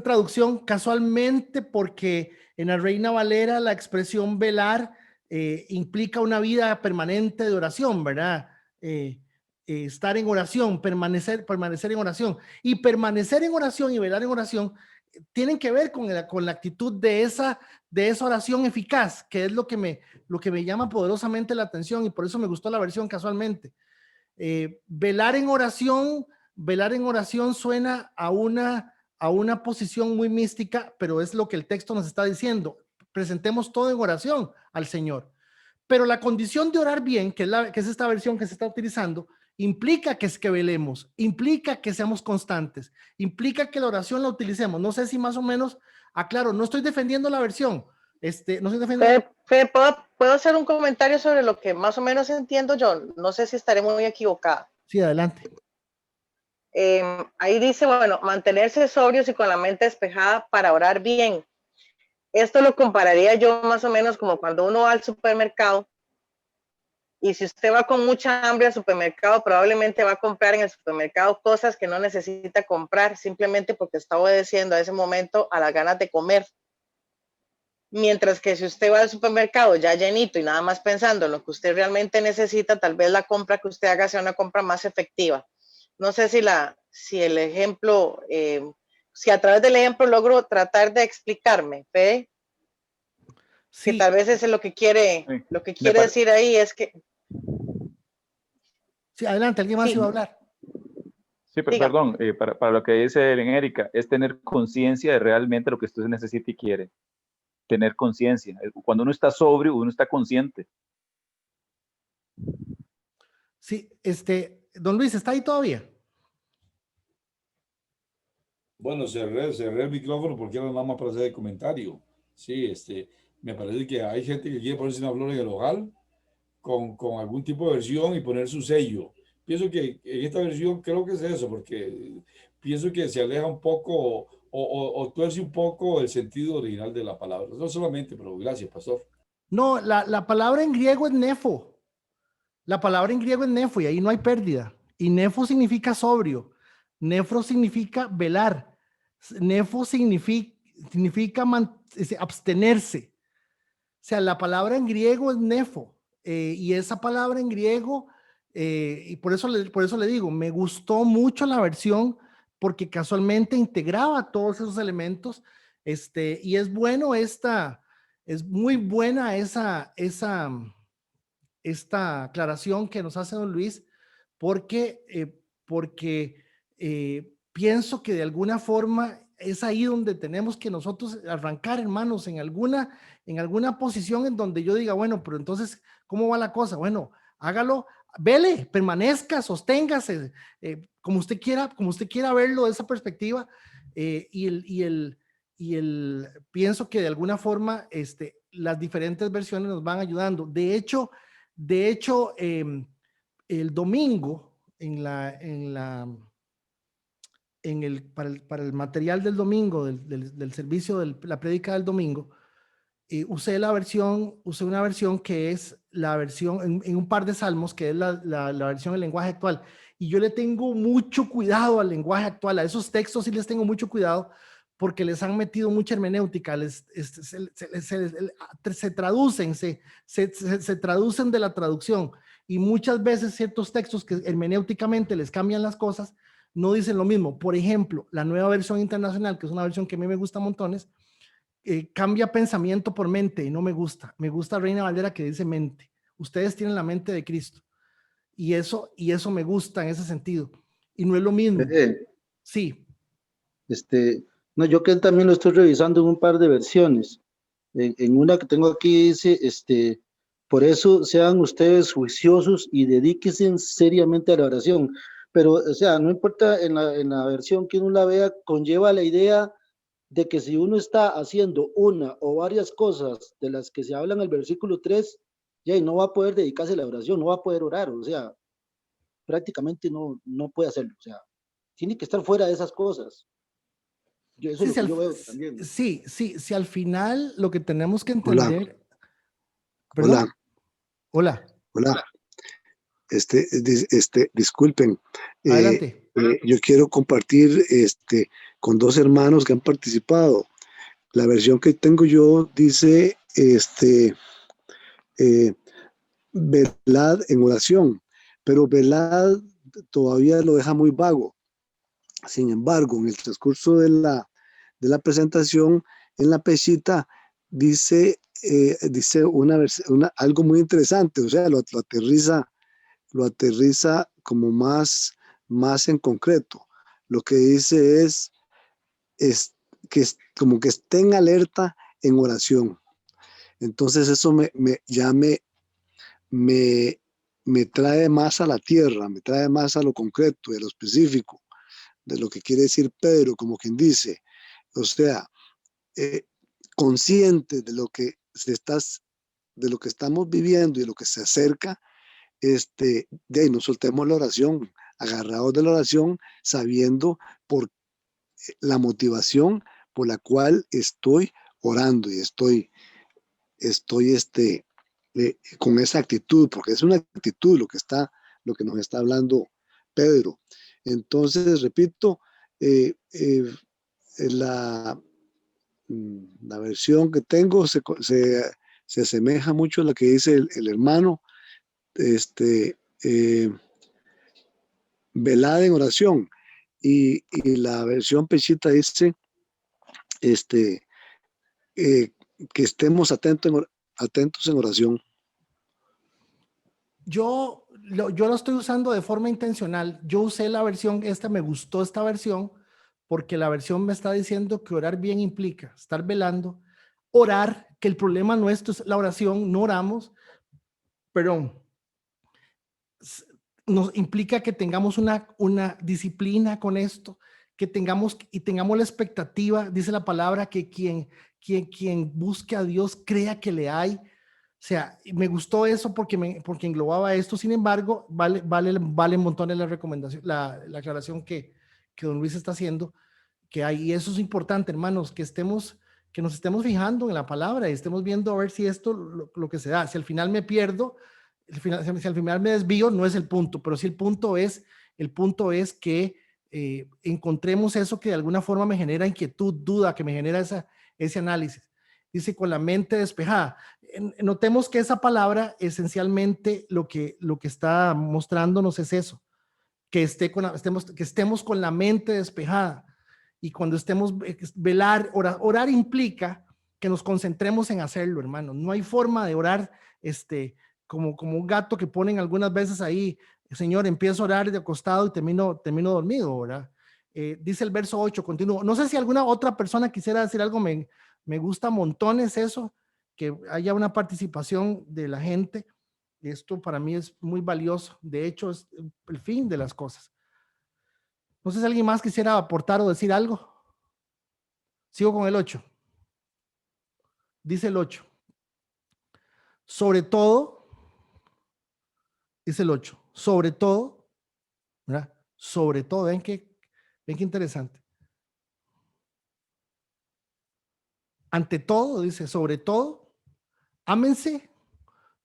traducción casualmente porque en la Reina Valera la expresión velar implica una vida permanente de oración, ¿verdad? Estar en oración, permanecer en oración, y permanecer en oración y velar en oración tienen que ver con la actitud de esa oración eficaz, que es lo que me llama poderosamente la atención, y por eso me gustó la versión casualmente. Velar en oración suena a una posición muy mística, pero es lo que el texto nos está diciendo. Presentemos todo en oración al Señor. Pero la condición de orar bien, que es esta versión que se está utilizando, implica que velemos, implica que seamos constantes, implica que la oración la utilicemos. No sé si más o menos aclaro, no estoy defendiendo la versión. No estoy defendiendo. ¿Puedo hacer un comentario sobre lo que más o menos entiendo yo? No sé si estaré muy equivocada. Sí, adelante. Ahí dice, bueno, mantenerse sobrios y con la mente despejada para orar bien. Esto lo compararía yo más o menos como cuando uno va al supermercado Y si usted va con mucha hambre al supermercado, probablemente va a comprar en el supermercado cosas que no necesita comprar simplemente porque está obedeciendo a ese momento a las ganas de comer. Mientras que si usted va al supermercado ya llenito y nada más pensando en lo que usted realmente necesita, tal vez la compra que usted haga sea una compra más efectiva. No sé si el ejemplo, si a través del ejemplo logro tratar de explicarme, ¿ve? Que Sí, tal vez es lo que Sí. quiere decir ahí es que, sí, adelante, alguien más sí, iba a hablar. Sí, diga. perdón, para lo que dice Erika, es tener conciencia de realmente lo que usted necesita y quiere. Tener conciencia. Cuando uno está sobrio, uno está consciente. Sí, don Luis, ¿está ahí todavía? Bueno, cerré el micrófono porque era nada más para hacer el comentario. Sí, me parece que hay gente que quiere ponerse una flor en el ojal con algún tipo de versión y poner su sello. Pienso que en esta versión creo que es eso, porque pienso que se aleja un poco o tuerce un poco el sentido original de la palabra. No solamente, pero gracias, pastor. No, la palabra en griego es nefo. La palabra en griego es nefo y ahí no hay pérdida. Y nefo significa sobrio. Nefro significa velar. Nefo significa abstenerse. O sea, la palabra en griego es nefo. Y esa palabra en griego, y por eso le digo, me gustó mucho la versión porque casualmente integraba todos esos elementos. Y es bueno es muy buena esta aclaración que nos hace don Luis, porque pienso que de alguna forma es ahí donde tenemos que nosotros arrancar, hermanos, en alguna posición en donde yo diga, bueno, pero entonces, ¿cómo va la cosa? Bueno, hágalo, vele, permanezca, sosténgase, como usted quiera verlo de esa perspectiva, pienso que de alguna forma, las diferentes versiones nos van ayudando. De hecho, el domingo, para el material del domingo, del servicio de la prédica del domingo, usé una versión que es la versión en un par de salmos, que es la versión del lenguaje actual. Y yo le tengo mucho cuidado al lenguaje actual, a esos textos sí les tengo mucho cuidado, porque les han metido mucha hermenéutica, se traducen, se traducen de la traducción, y muchas veces ciertos textos que hermenéuticamente les cambian las cosas, no dicen lo mismo. Por ejemplo, la nueva versión internacional, que es una versión que a mí me gusta montones, cambia pensamiento por mente y no me gusta. Me gusta Reina Valera que dice mente. Ustedes tienen la mente de Cristo. Y eso me gusta en ese sentido. Y no es lo mismo. Sí, No, yo que también lo estoy revisando en un par de versiones. En una que tengo aquí dice, por eso sean ustedes juiciosos y dedíquense seriamente a la oración. Pero, o sea, no importa en la versión que uno la vea, conlleva la idea de que si uno está haciendo una o varias cosas de las que se habla en el versículo 3, ya no va a poder dedicarse a la oración, no va a poder orar, o sea, prácticamente no puede hacerlo, o sea, tiene que estar fuera de esas cosas. Eso es sí, lo que yo veo también. sí, al final lo que tenemos que Hola, entender, hola, perdón, hola, hola. Disculpen, adelante. yo quiero compartir con dos hermanos que han participado. La versión que tengo yo dice, eh, velad en oración, pero velad todavía lo deja muy vago. Sin embargo, en el transcurso de la presentación, en la pechita, dice algo muy interesante, o sea, lo aterriza como más en concreto. Lo que dice es como que estén alerta en oración. Entonces eso me, me trae más a la tierra, me trae más a lo concreto y a lo específico de lo que quiere decir Pedro, como quien dice. O sea, eh, consciente de lo que de lo que estamos viviendo y de lo que se acerca, de ahí no soltemos la oración, agarrados de la oración, sabiendo por la motivación por la cual estoy orando y estoy con esa actitud, porque es una actitud lo que nos está hablando Pedro. Entonces, repito, la, la versión que tengo se asemeja mucho a la que dice el hermano, velada en oración, y la versión Pechita dice, que estemos atentos en oración. Yo lo estoy usando de forma intencional. Yo usé la versión, me gustó esta versión, porque la versión me está diciendo que orar bien implica estar velando, orar, que el problema nuestro es la oración, no oramos, pero nos implica que tengamos una disciplina con esto, que tengamos la expectativa, dice la palabra, que quien busque a Dios crea que le hay. O sea, me gustó eso porque englobaba esto. Sin embargo, vale montones la recomendación, la aclaración que don Luis está haciendo, que hay, y eso es importante, hermanos, que nos estemos fijando en la palabra y estemos viendo a ver si esto lo que se da. Si al final me pierdo, si al final me desvío, no es el punto, pero sí el punto es que encontremos eso que de alguna forma me genera inquietud, duda, que me genera ese análisis. Dice, con la mente despejada. Notemos que esa palabra esencialmente lo que está mostrándonos es eso, que estemos con la mente despejada. Y cuando estemos orar implica que nos concentremos en hacerlo, hermano. No hay forma de orar como un gato que ponen algunas veces ahí, Señor, empiezo a orar de acostado y termino dormido, ¿verdad? Dice el verso 8, continúo. No sé si alguna otra persona quisiera decir algo, me gusta montones eso, que haya una participación de la gente. Esto para mí es muy valioso. De hecho, es el fin de las cosas. No sé si alguien más quisiera aportar o decir algo. Sigo con el 8. Dice el 8. Sobre todo, dice el 8. Sobre todo, ¿verdad? Sobre todo, ven qué interesante. Ante todo, dice, sobre todo, ámense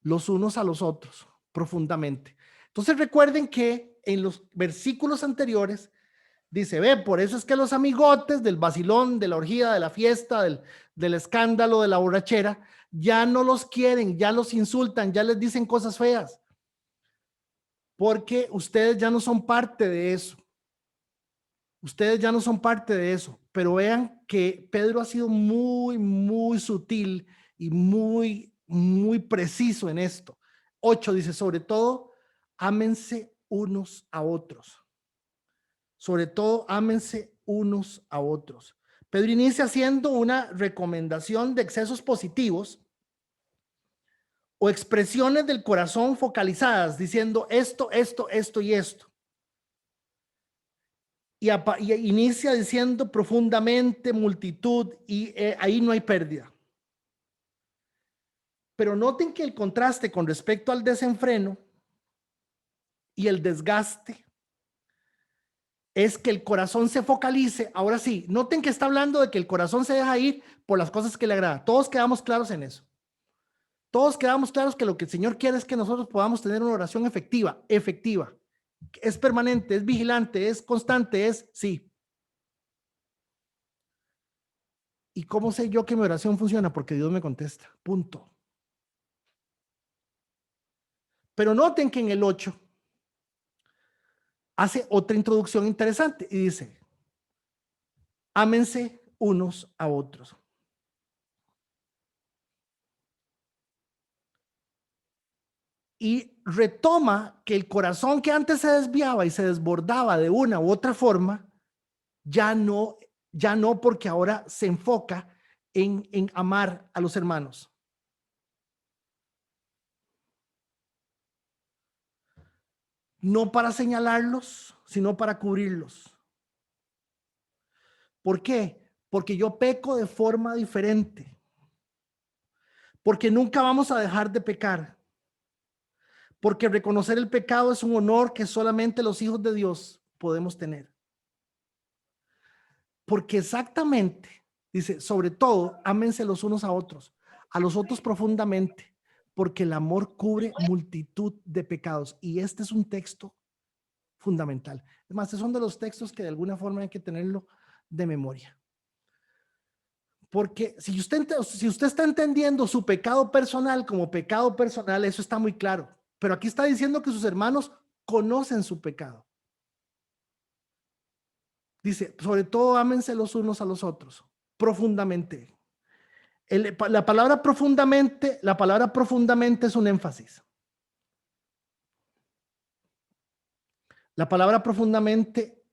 los unos a los otros profundamente. Entonces recuerden que en los versículos anteriores dice, por eso es que los amigotes del vacilón, de la orgía, de la fiesta, del escándalo, de la borrachera, ya no los quieren, ya los insultan, ya les dicen cosas feas, porque ustedes ya no son parte de eso. Ustedes ya no son parte de eso, pero vean que Pedro ha sido muy, muy sutil y muy, muy preciso en esto. 8 dice, sobre todo, ámense unos a otros. Sobre todo, ámense unos a otros. Pedro inicia haciendo una recomendación de excesos positivos o expresiones del corazón focalizadas, diciendo esto, esto, esto y esto. Y inicia diciendo profundamente, multitud, y ahí no hay pérdida. Pero noten que el contraste con respecto al desenfreno y el desgaste es que el corazón se focalice. Ahora sí, noten que está hablando de que el corazón se deja ir por las cosas que le agradan. Todos quedamos claros en eso. Todos quedamos claros que lo que el Señor quiere es que nosotros podamos tener una oración efectiva. Es permanente, es vigilante, es constante, sí. ¿Y cómo sé yo que mi oración funciona? Porque Dios me contesta, punto. Pero noten que en el 8 hace otra introducción interesante y dice, ámense unos a otros. Y retoma que el corazón que antes se desviaba y se desbordaba de una u otra forma, ya no, porque ahora se enfoca en amar a los hermanos. No para señalarlos, sino para cubrirlos. ¿Por qué? Porque yo peco de forma diferente. Porque nunca vamos a dejar de pecar. Porque reconocer el pecado es un honor que solamente los hijos de Dios podemos tener. Porque exactamente, dice, sobre todo, ámense los unos a los otros profundamente, porque el amor cubre multitud de pecados. Y este es un texto fundamental. Es más, son de los textos que de alguna forma hay que tenerlo de memoria. Porque si usted está entendiendo su pecado personal como pecado personal, eso está muy claro. Pero aquí está diciendo que sus hermanos conocen su pecado. Dice, sobre todo ámense los unos a los otros, profundamente. La palabra profundamente es un énfasis. La palabra profundamente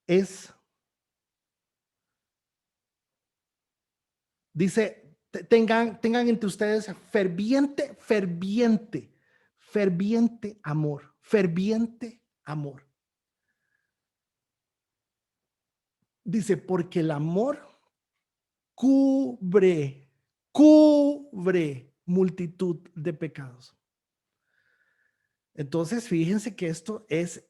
dice, tengan entre ustedes ferviente amor. Dice, porque el amor cubre multitud de pecados. Entonces, fíjense que esto es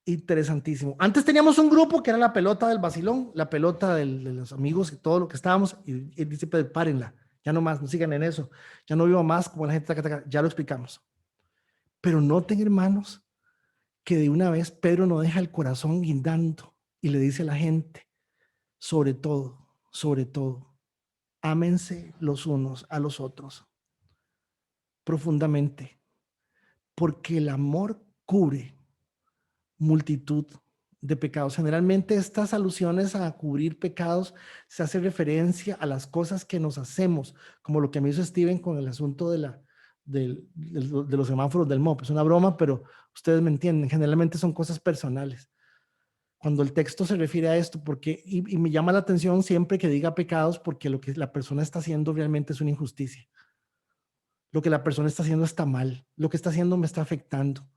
interesantísimo. Antes teníamos un grupo que era la pelota del vacilón, la pelota de los amigos y todo lo que estábamos, y dice, párenla, ya no más, no sigan en eso, ya no vivo más como la gente, ya lo explicamos. Pero noten, hermanos, que de una vez Pedro no deja el corazón guindando y le dice a la gente, sobre todo, ámense los unos a los otros profundamente, porque el amor cubre multitud de pecados. Generalmente estas alusiones a cubrir pecados se hace referencia a las cosas que nos hacemos, como lo que me hizo Steven con el asunto de los semáforos del MOP. Es una broma, pero ustedes me entienden. Generalmente son cosas personales. Cuando el texto se refiere a esto, y me llama la atención siempre que diga pecados, porque lo que la persona está haciendo realmente es una injusticia. Lo que la persona está haciendo está mal. Lo que está haciendo me está afectando.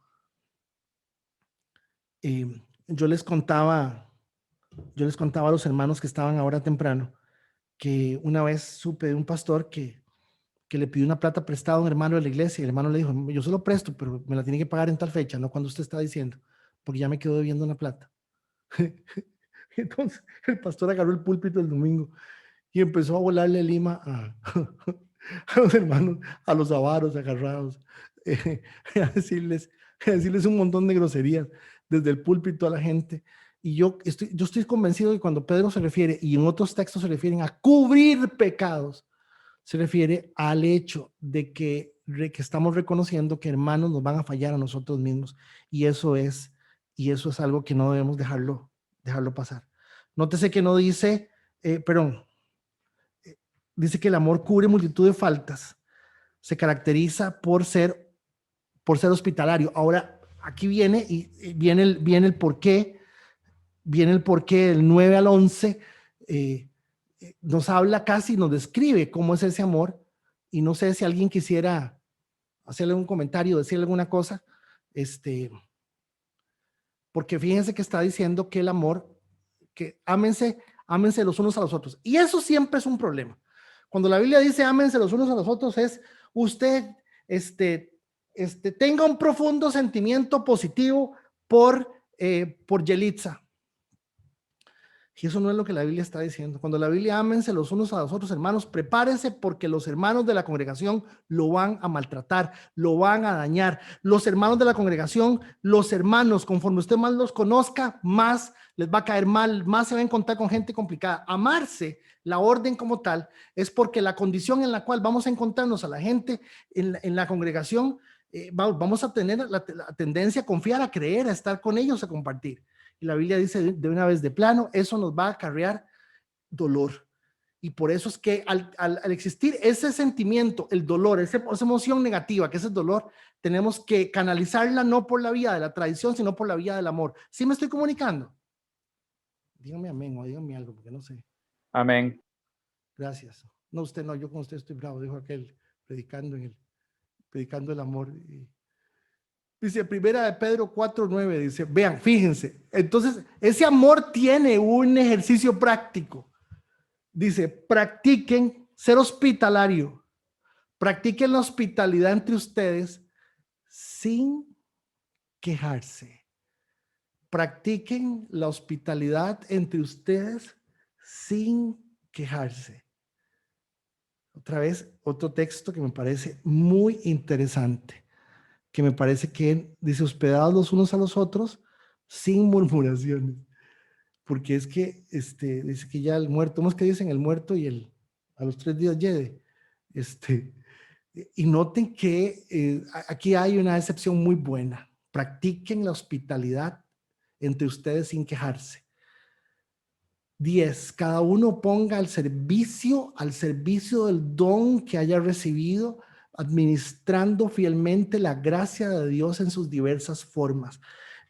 Yo les contaba a los hermanos que estaban ahora temprano que una vez supe de un pastor que le pidió una plata prestada a un hermano de la iglesia, y el hermano le dijo, yo se lo presto, pero me la tiene que pagar en tal fecha, no cuando usted está diciendo, porque ya me quedo debiendo una plata. Entonces el pastor agarró el púlpito el domingo y empezó a volarle lima a los hermanos, a los avaros agarrados, a decirles un montón de groserías desde el púlpito a la gente. Y yo estoy convencido que cuando Pedro se refiere, y en otros textos se refieren a cubrir pecados, se refiere al hecho de que estamos reconociendo que hermanos nos van a fallar a nosotros mismos, y eso es algo que no debemos dejarlo pasar. Nótese que no dice, dice que el amor cubre multitud de faltas, se caracteriza por ser hospitalario. Ahora, aquí viene el porqué, del 9 al 11, nos habla casi, nos describe cómo es ese amor, y no sé si alguien quisiera hacerle un comentario, decirle alguna cosa, porque fíjense que está diciendo que el amor, que ámense los unos a los otros, y eso siempre es un problema. Cuando la Biblia dice ámense los unos a los otros, es usted tenga un profundo sentimiento positivo por Yelitza. Y eso no es lo que la Biblia está diciendo. Cuando la Biblia ámense los unos a los otros, hermanos, prepárense, porque los hermanos de la congregación lo van a maltratar, lo van a dañar. Los hermanos de la congregación, conforme usted más los conozca, más les va a caer mal, más se va a encontrar con gente complicada. Amarse, la orden como tal, es porque la condición en la cual vamos a encontrarnos a la gente en la congregación, vamos a tener la tendencia a confiar, a creer, a estar con ellos, a compartir. Y la Biblia dice de una vez de plano, eso nos va a acarrear dolor. Y por eso es que al existir ese sentimiento, el dolor, esa emoción negativa que es el dolor, tenemos que canalizarla no por la vía de la tradición, sino por la vía del amor. ¿Sí me estoy comunicando? Dígame amén o dígame algo, porque no sé. Amén. Gracias. No, usted no, yo con usted estoy bravo, dijo aquel, predicando el amor. Dice, primera de Pedro 4:9, dice, vean, fíjense, entonces ese amor tiene un ejercicio práctico. Dice, practiquen ser hospitalario, practiquen la hospitalidad entre ustedes sin quejarse. Practiquen la hospitalidad entre ustedes sin quejarse. otra vez, otro texto que me parece muy interesante, que me parece que dice, hospedados los unos a los otros sin murmuraciones. Porque es que dice que ya el muerto, ¿cómo es que dicen? El muerto y a los 3 días llegue. Y noten que aquí hay una excepción muy buena. Practiquen la hospitalidad entre ustedes sin quejarse. 10. Cada uno ponga al servicio del don que haya recibido, administrando fielmente la gracia de Dios en sus diversas formas.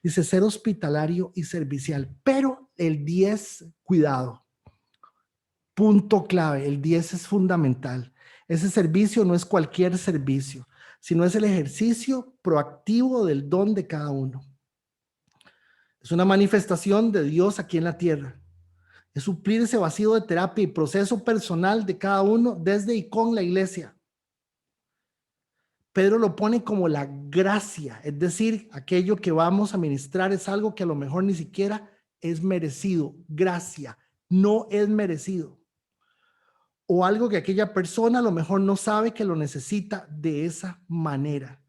Dice ser hospitalario y servicial, pero el 10, cuidado. Punto clave, el 10 es fundamental. Ese servicio no es cualquier servicio, sino es el ejercicio proactivo del don de cada uno. Es una manifestación de Dios aquí en la tierra. Es suplir ese vacío de terapia y proceso personal de cada uno desde y con la iglesia. Pedro lo pone como la gracia, es decir, aquello que vamos a ministrar es algo que a lo mejor ni siquiera es merecido. Gracia, no es merecido. O algo que aquella persona a lo mejor no sabe que lo necesita de esa manera.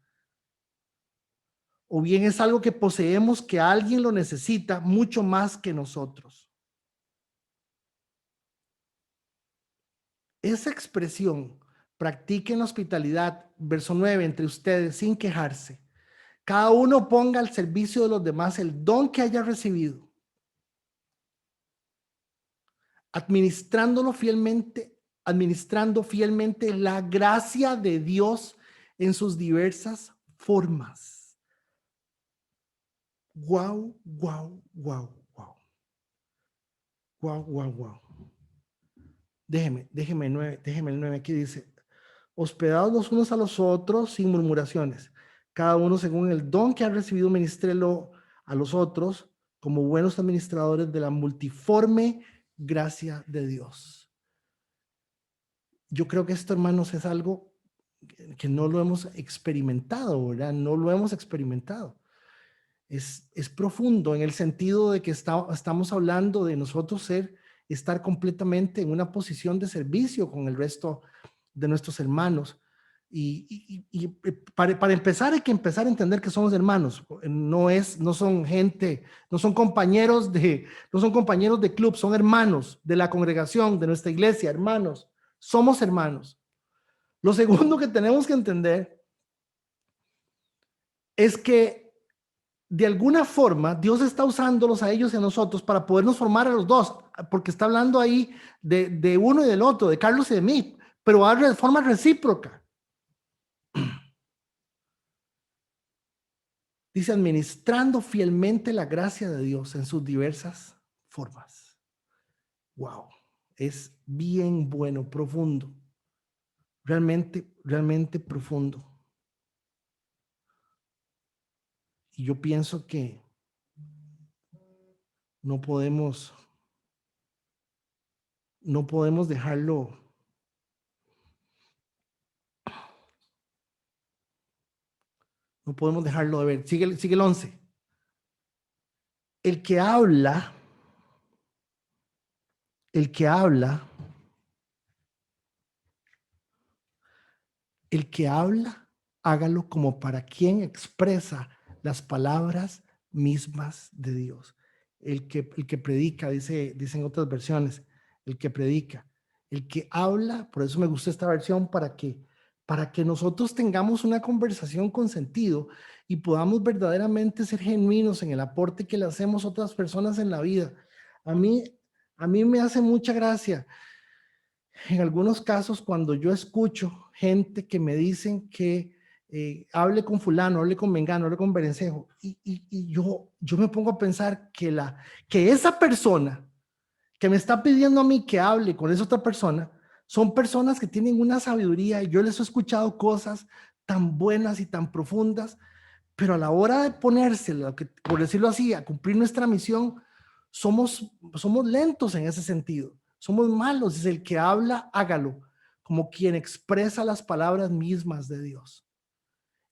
O bien es algo que poseemos que alguien lo necesita mucho más que nosotros. Esa expresión, practiquen la hospitalidad, verso 9, entre ustedes sin quejarse. Cada uno ponga al servicio de los demás el don que haya recibido, administrando fielmente la gracia de Dios en sus diversas formas. Wow, wow, wow, wow. Wow, wow, wow. Déjeme el 9 aquí dice, hospedados los unos a los otros sin murmuraciones. Cada uno según el don que ha recibido, ministrelo a los otros como buenos administradores de la multiforme gracia de Dios. Yo creo que esto, hermanos, es algo que no lo hemos experimentado, ¿verdad? No lo hemos experimentado. Es profundo en el sentido de que estamos hablando de nosotros estar completamente en una posición de servicio con el resto de nuestros hermanos. Y para empezar hay que empezar a entender que somos hermanos. No son gente, no son compañeros de club, son hermanos de la congregación, de nuestra iglesia, hermanos. Somos hermanos. Lo segundo que tenemos que entender es que de alguna forma Dios está usándolos a ellos y a nosotros para podernos formar a los dos, porque está hablando ahí de uno y del otro, de Carlos y de mí, pero de forma recíproca. Dice, administrando fielmente la gracia de Dios en sus diversas formas. Wow, es bien bueno, profundo, realmente, realmente profundo. Y yo pienso que no podemos dejarlo. No podemos dejarlo de ver. Sigue el 11. El que habla, hágalo como para quien expresa las palabras mismas de Dios. El que predica, dicen otras versiones, el que predica, el que habla, por eso me gusta esta versión, para que nosotros tengamos una conversación con sentido y podamos verdaderamente ser genuinos en el aporte que le hacemos a otras personas en la vida. A mí me hace mucha gracia en algunos casos cuando yo escucho gente que me dicen que hable con fulano, hable con mengano, hable con berencejo, y yo me pongo a pensar que esa persona que me está pidiendo a mí que hable con esa otra persona, son personas que tienen una sabiduría y yo les he escuchado cosas tan buenas y tan profundas, pero a la hora de ponerse, por decirlo así, a cumplir nuestra misión, somos lentos en ese sentido, somos malos. Es el que habla, hágalo, como quien expresa las palabras mismas de Dios.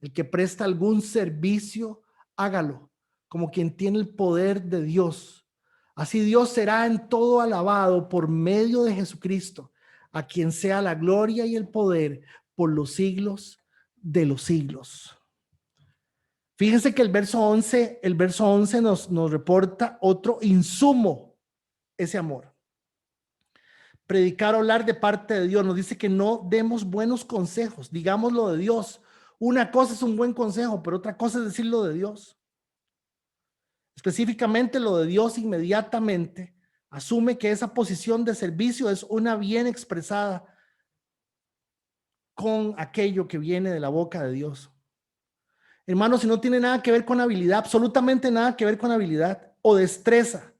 El que presta algún servicio, hágalo, como quien tiene el poder de Dios. Así Dios será en todo alabado por medio de Jesucristo, a quien sea la gloria y el poder por los siglos de los siglos. Fíjense que el verso 11 nos reporta otro insumo, ese amor. Predicar o hablar de parte de Dios nos dice que no demos buenos consejos, digamos lo de Dios. Una cosa es un buen consejo, pero otra cosa es decir lo de Dios. Específicamente lo de Dios inmediatamente asume que esa posición de servicio es una bien expresada con aquello que viene de la boca de Dios. Hermanos, si no tiene nada que ver con habilidad, absolutamente nada que ver con habilidad o destreza,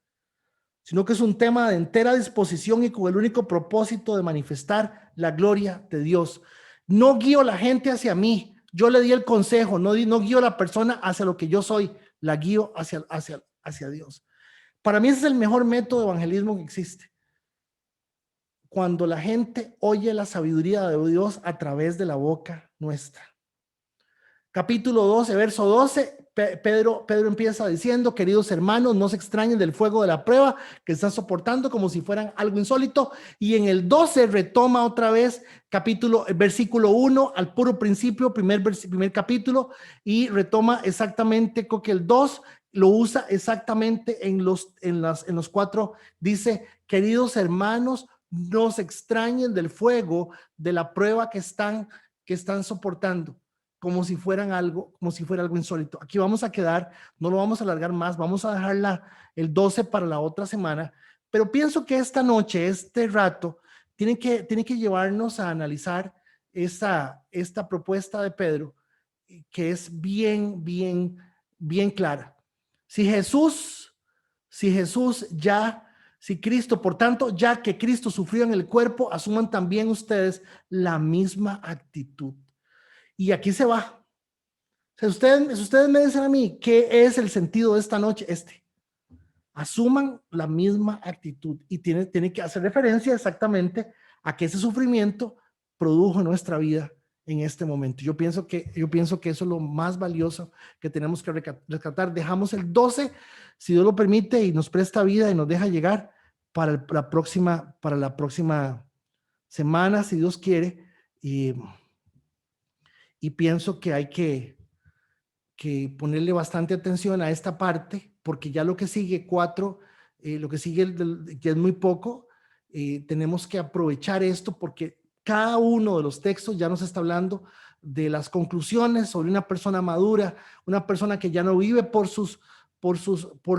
sino que es un tema de entera disposición y con el único propósito de manifestar la gloria de Dios. No guío a la gente hacia mí, yo le di el consejo, no guío a la persona hacia lo que yo soy, la guío hacia Dios. Para mí ese es el mejor método de evangelismo que existe. Cuando la gente oye la sabiduría de Dios a través de la boca nuestra. Capítulo 12, verso 12, Pedro empieza diciendo: queridos hermanos, no se extrañen del fuego de la prueba que están soportando como si fueran algo insólito. Y en el 12 retoma otra vez versículo 1 al puro principio, primer capítulo, y retoma exactamente, creo que el 2 lo usa exactamente en los 4, dice: queridos hermanos, no se extrañen del fuego de la prueba que están soportando, como si fuera algo insólito. Aquí vamos a quedar, no lo vamos a alargar más, vamos a dejar el 12 para la otra semana, pero pienso que esta noche, este rato, tiene que llevarnos a analizar esta propuesta de Pedro, que es bien clara. Por tanto, ya que Cristo sufrió en el cuerpo, asuman también ustedes la misma actitud. Y aquí se va. Si ustedes me dicen a mí, ¿qué es el sentido de esta noche? Asuman la misma actitud, y tiene que hacer referencia exactamente a que ese sufrimiento produjo en nuestra vida en este momento. Yo pienso que eso es lo más valioso que tenemos que rescatar. Dejamos el 12, si Dios lo permite y nos presta vida y nos deja llegar para la próxima semana, si Dios quiere. Y pienso que hay que ponerle bastante atención a esta parte, porque ya lo que sigue 4, lo que sigue que es muy poco, tenemos que aprovechar esto, porque cada uno de los textos ya nos está hablando de las conclusiones sobre una persona madura, una persona que ya no vive por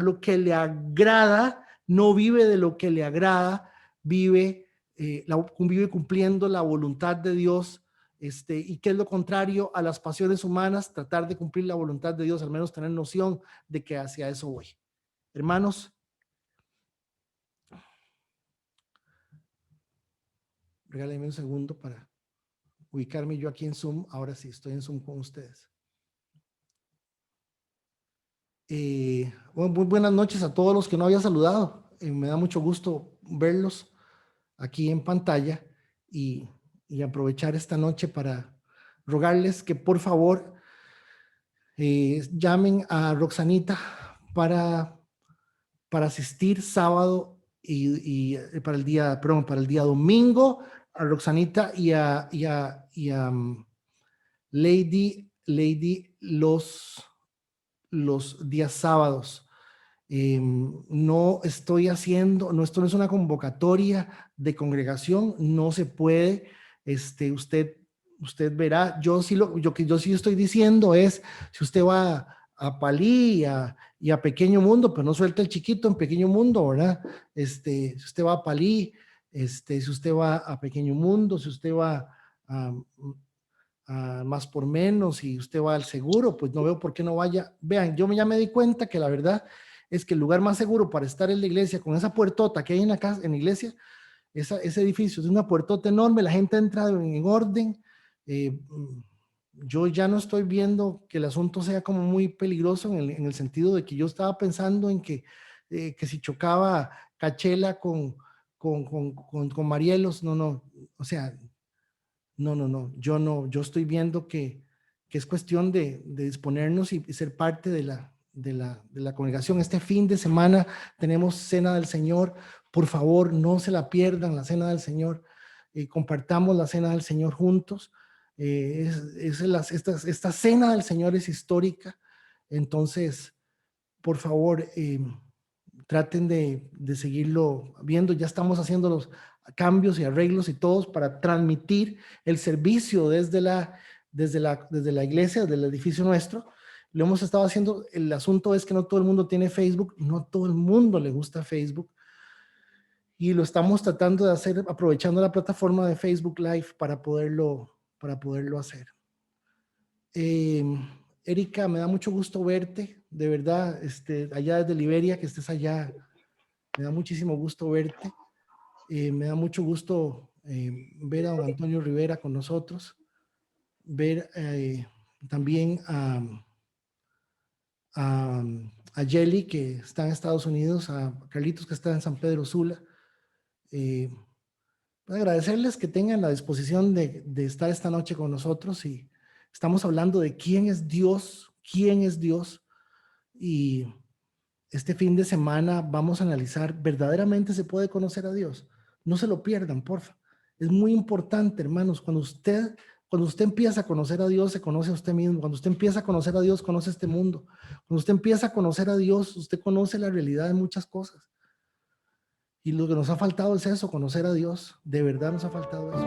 lo que le agrada, no vive de lo que le agrada, vive cumpliendo la voluntad de Dios. Y qué es lo contrario a las pasiones humanas, tratar de cumplir la voluntad de Dios, al menos tener noción de que hacia eso voy. Hermanos, regálenme un segundo para ubicarme yo aquí en Zoom. Ahora sí, estoy en Zoom con ustedes. Muy buenas noches a todos los que no había saludado. Me da mucho gusto verlos aquí en pantalla y aprovechar esta noche para rogarles que por favor llamen a Roxanita para asistir sábado y para el día domingo, a Roxanita y a Lady los días sábados. Esto no es una convocatoria de congregación, no se puede. Usted verá. Yo sí estoy diciendo es, si usted va a Palí y a Pequeño Mundo, pero no suelta el chiquito en Pequeño Mundo, ¿verdad? Si usted va a Palí, si usted va a Pequeño Mundo, si usted va a Más por Menos, si usted va al Seguro, pues no veo por qué no vaya. Vean, yo ya me di cuenta que la verdad es que el lugar más seguro para estar en la iglesia, con esa puertota que hay en la iglesia, ese edificio es una puertota enorme, la gente entra en orden. Yo ya no estoy viendo que el asunto sea como muy peligroso en el sentido de que yo estaba pensando en que si chocaba Cachela con Marielos, no, o sea, no, yo estoy viendo que es cuestión de disponernos y ser parte de la congregación. Este fin de semana tenemos Cena del Señor. Por favor, no se la pierdan, la Cena del Señor. compartamos la cena del Señor juntos. Esta cena del Señor es histórica, entonces, por favor, traten de seguirlo viendo. Ya estamos haciendo los cambios y arreglos y todos para transmitir el servicio desde la iglesia, desde el edificio nuestro. Lo hemos estado haciendo. El asunto es que no todo el mundo tiene Facebook, no todo el mundo le gusta Facebook, y lo estamos tratando de hacer aprovechando la plataforma de Facebook Live para poderlo hacer. Erika, me da mucho gusto verte, de verdad, allá desde Liberia, que estés allá, me da muchísimo gusto verte. Me da mucho gusto ver a don Antonio Rivera con nosotros, ver también a Jelly, que está en Estados Unidos, a Carlitos, que está en San Pedro Sula. Agradecerles que tengan la disposición de estar esta noche con nosotros, y estamos hablando de quién es Dios, y este fin de semana vamos a analizar, ¿verdaderamente se puede conocer a Dios? No se lo pierdan, porfa. Es muy importante, hermanos, cuando usted empieza a conocer a Dios, se conoce a usted mismo. Cuando usted empieza a conocer a Dios, conoce este mundo. Cuando usted empieza a conocer a Dios, usted conoce la realidad de muchas cosas. Y lo que nos ha faltado es eso, conocer a Dios. De verdad nos ha faltado eso.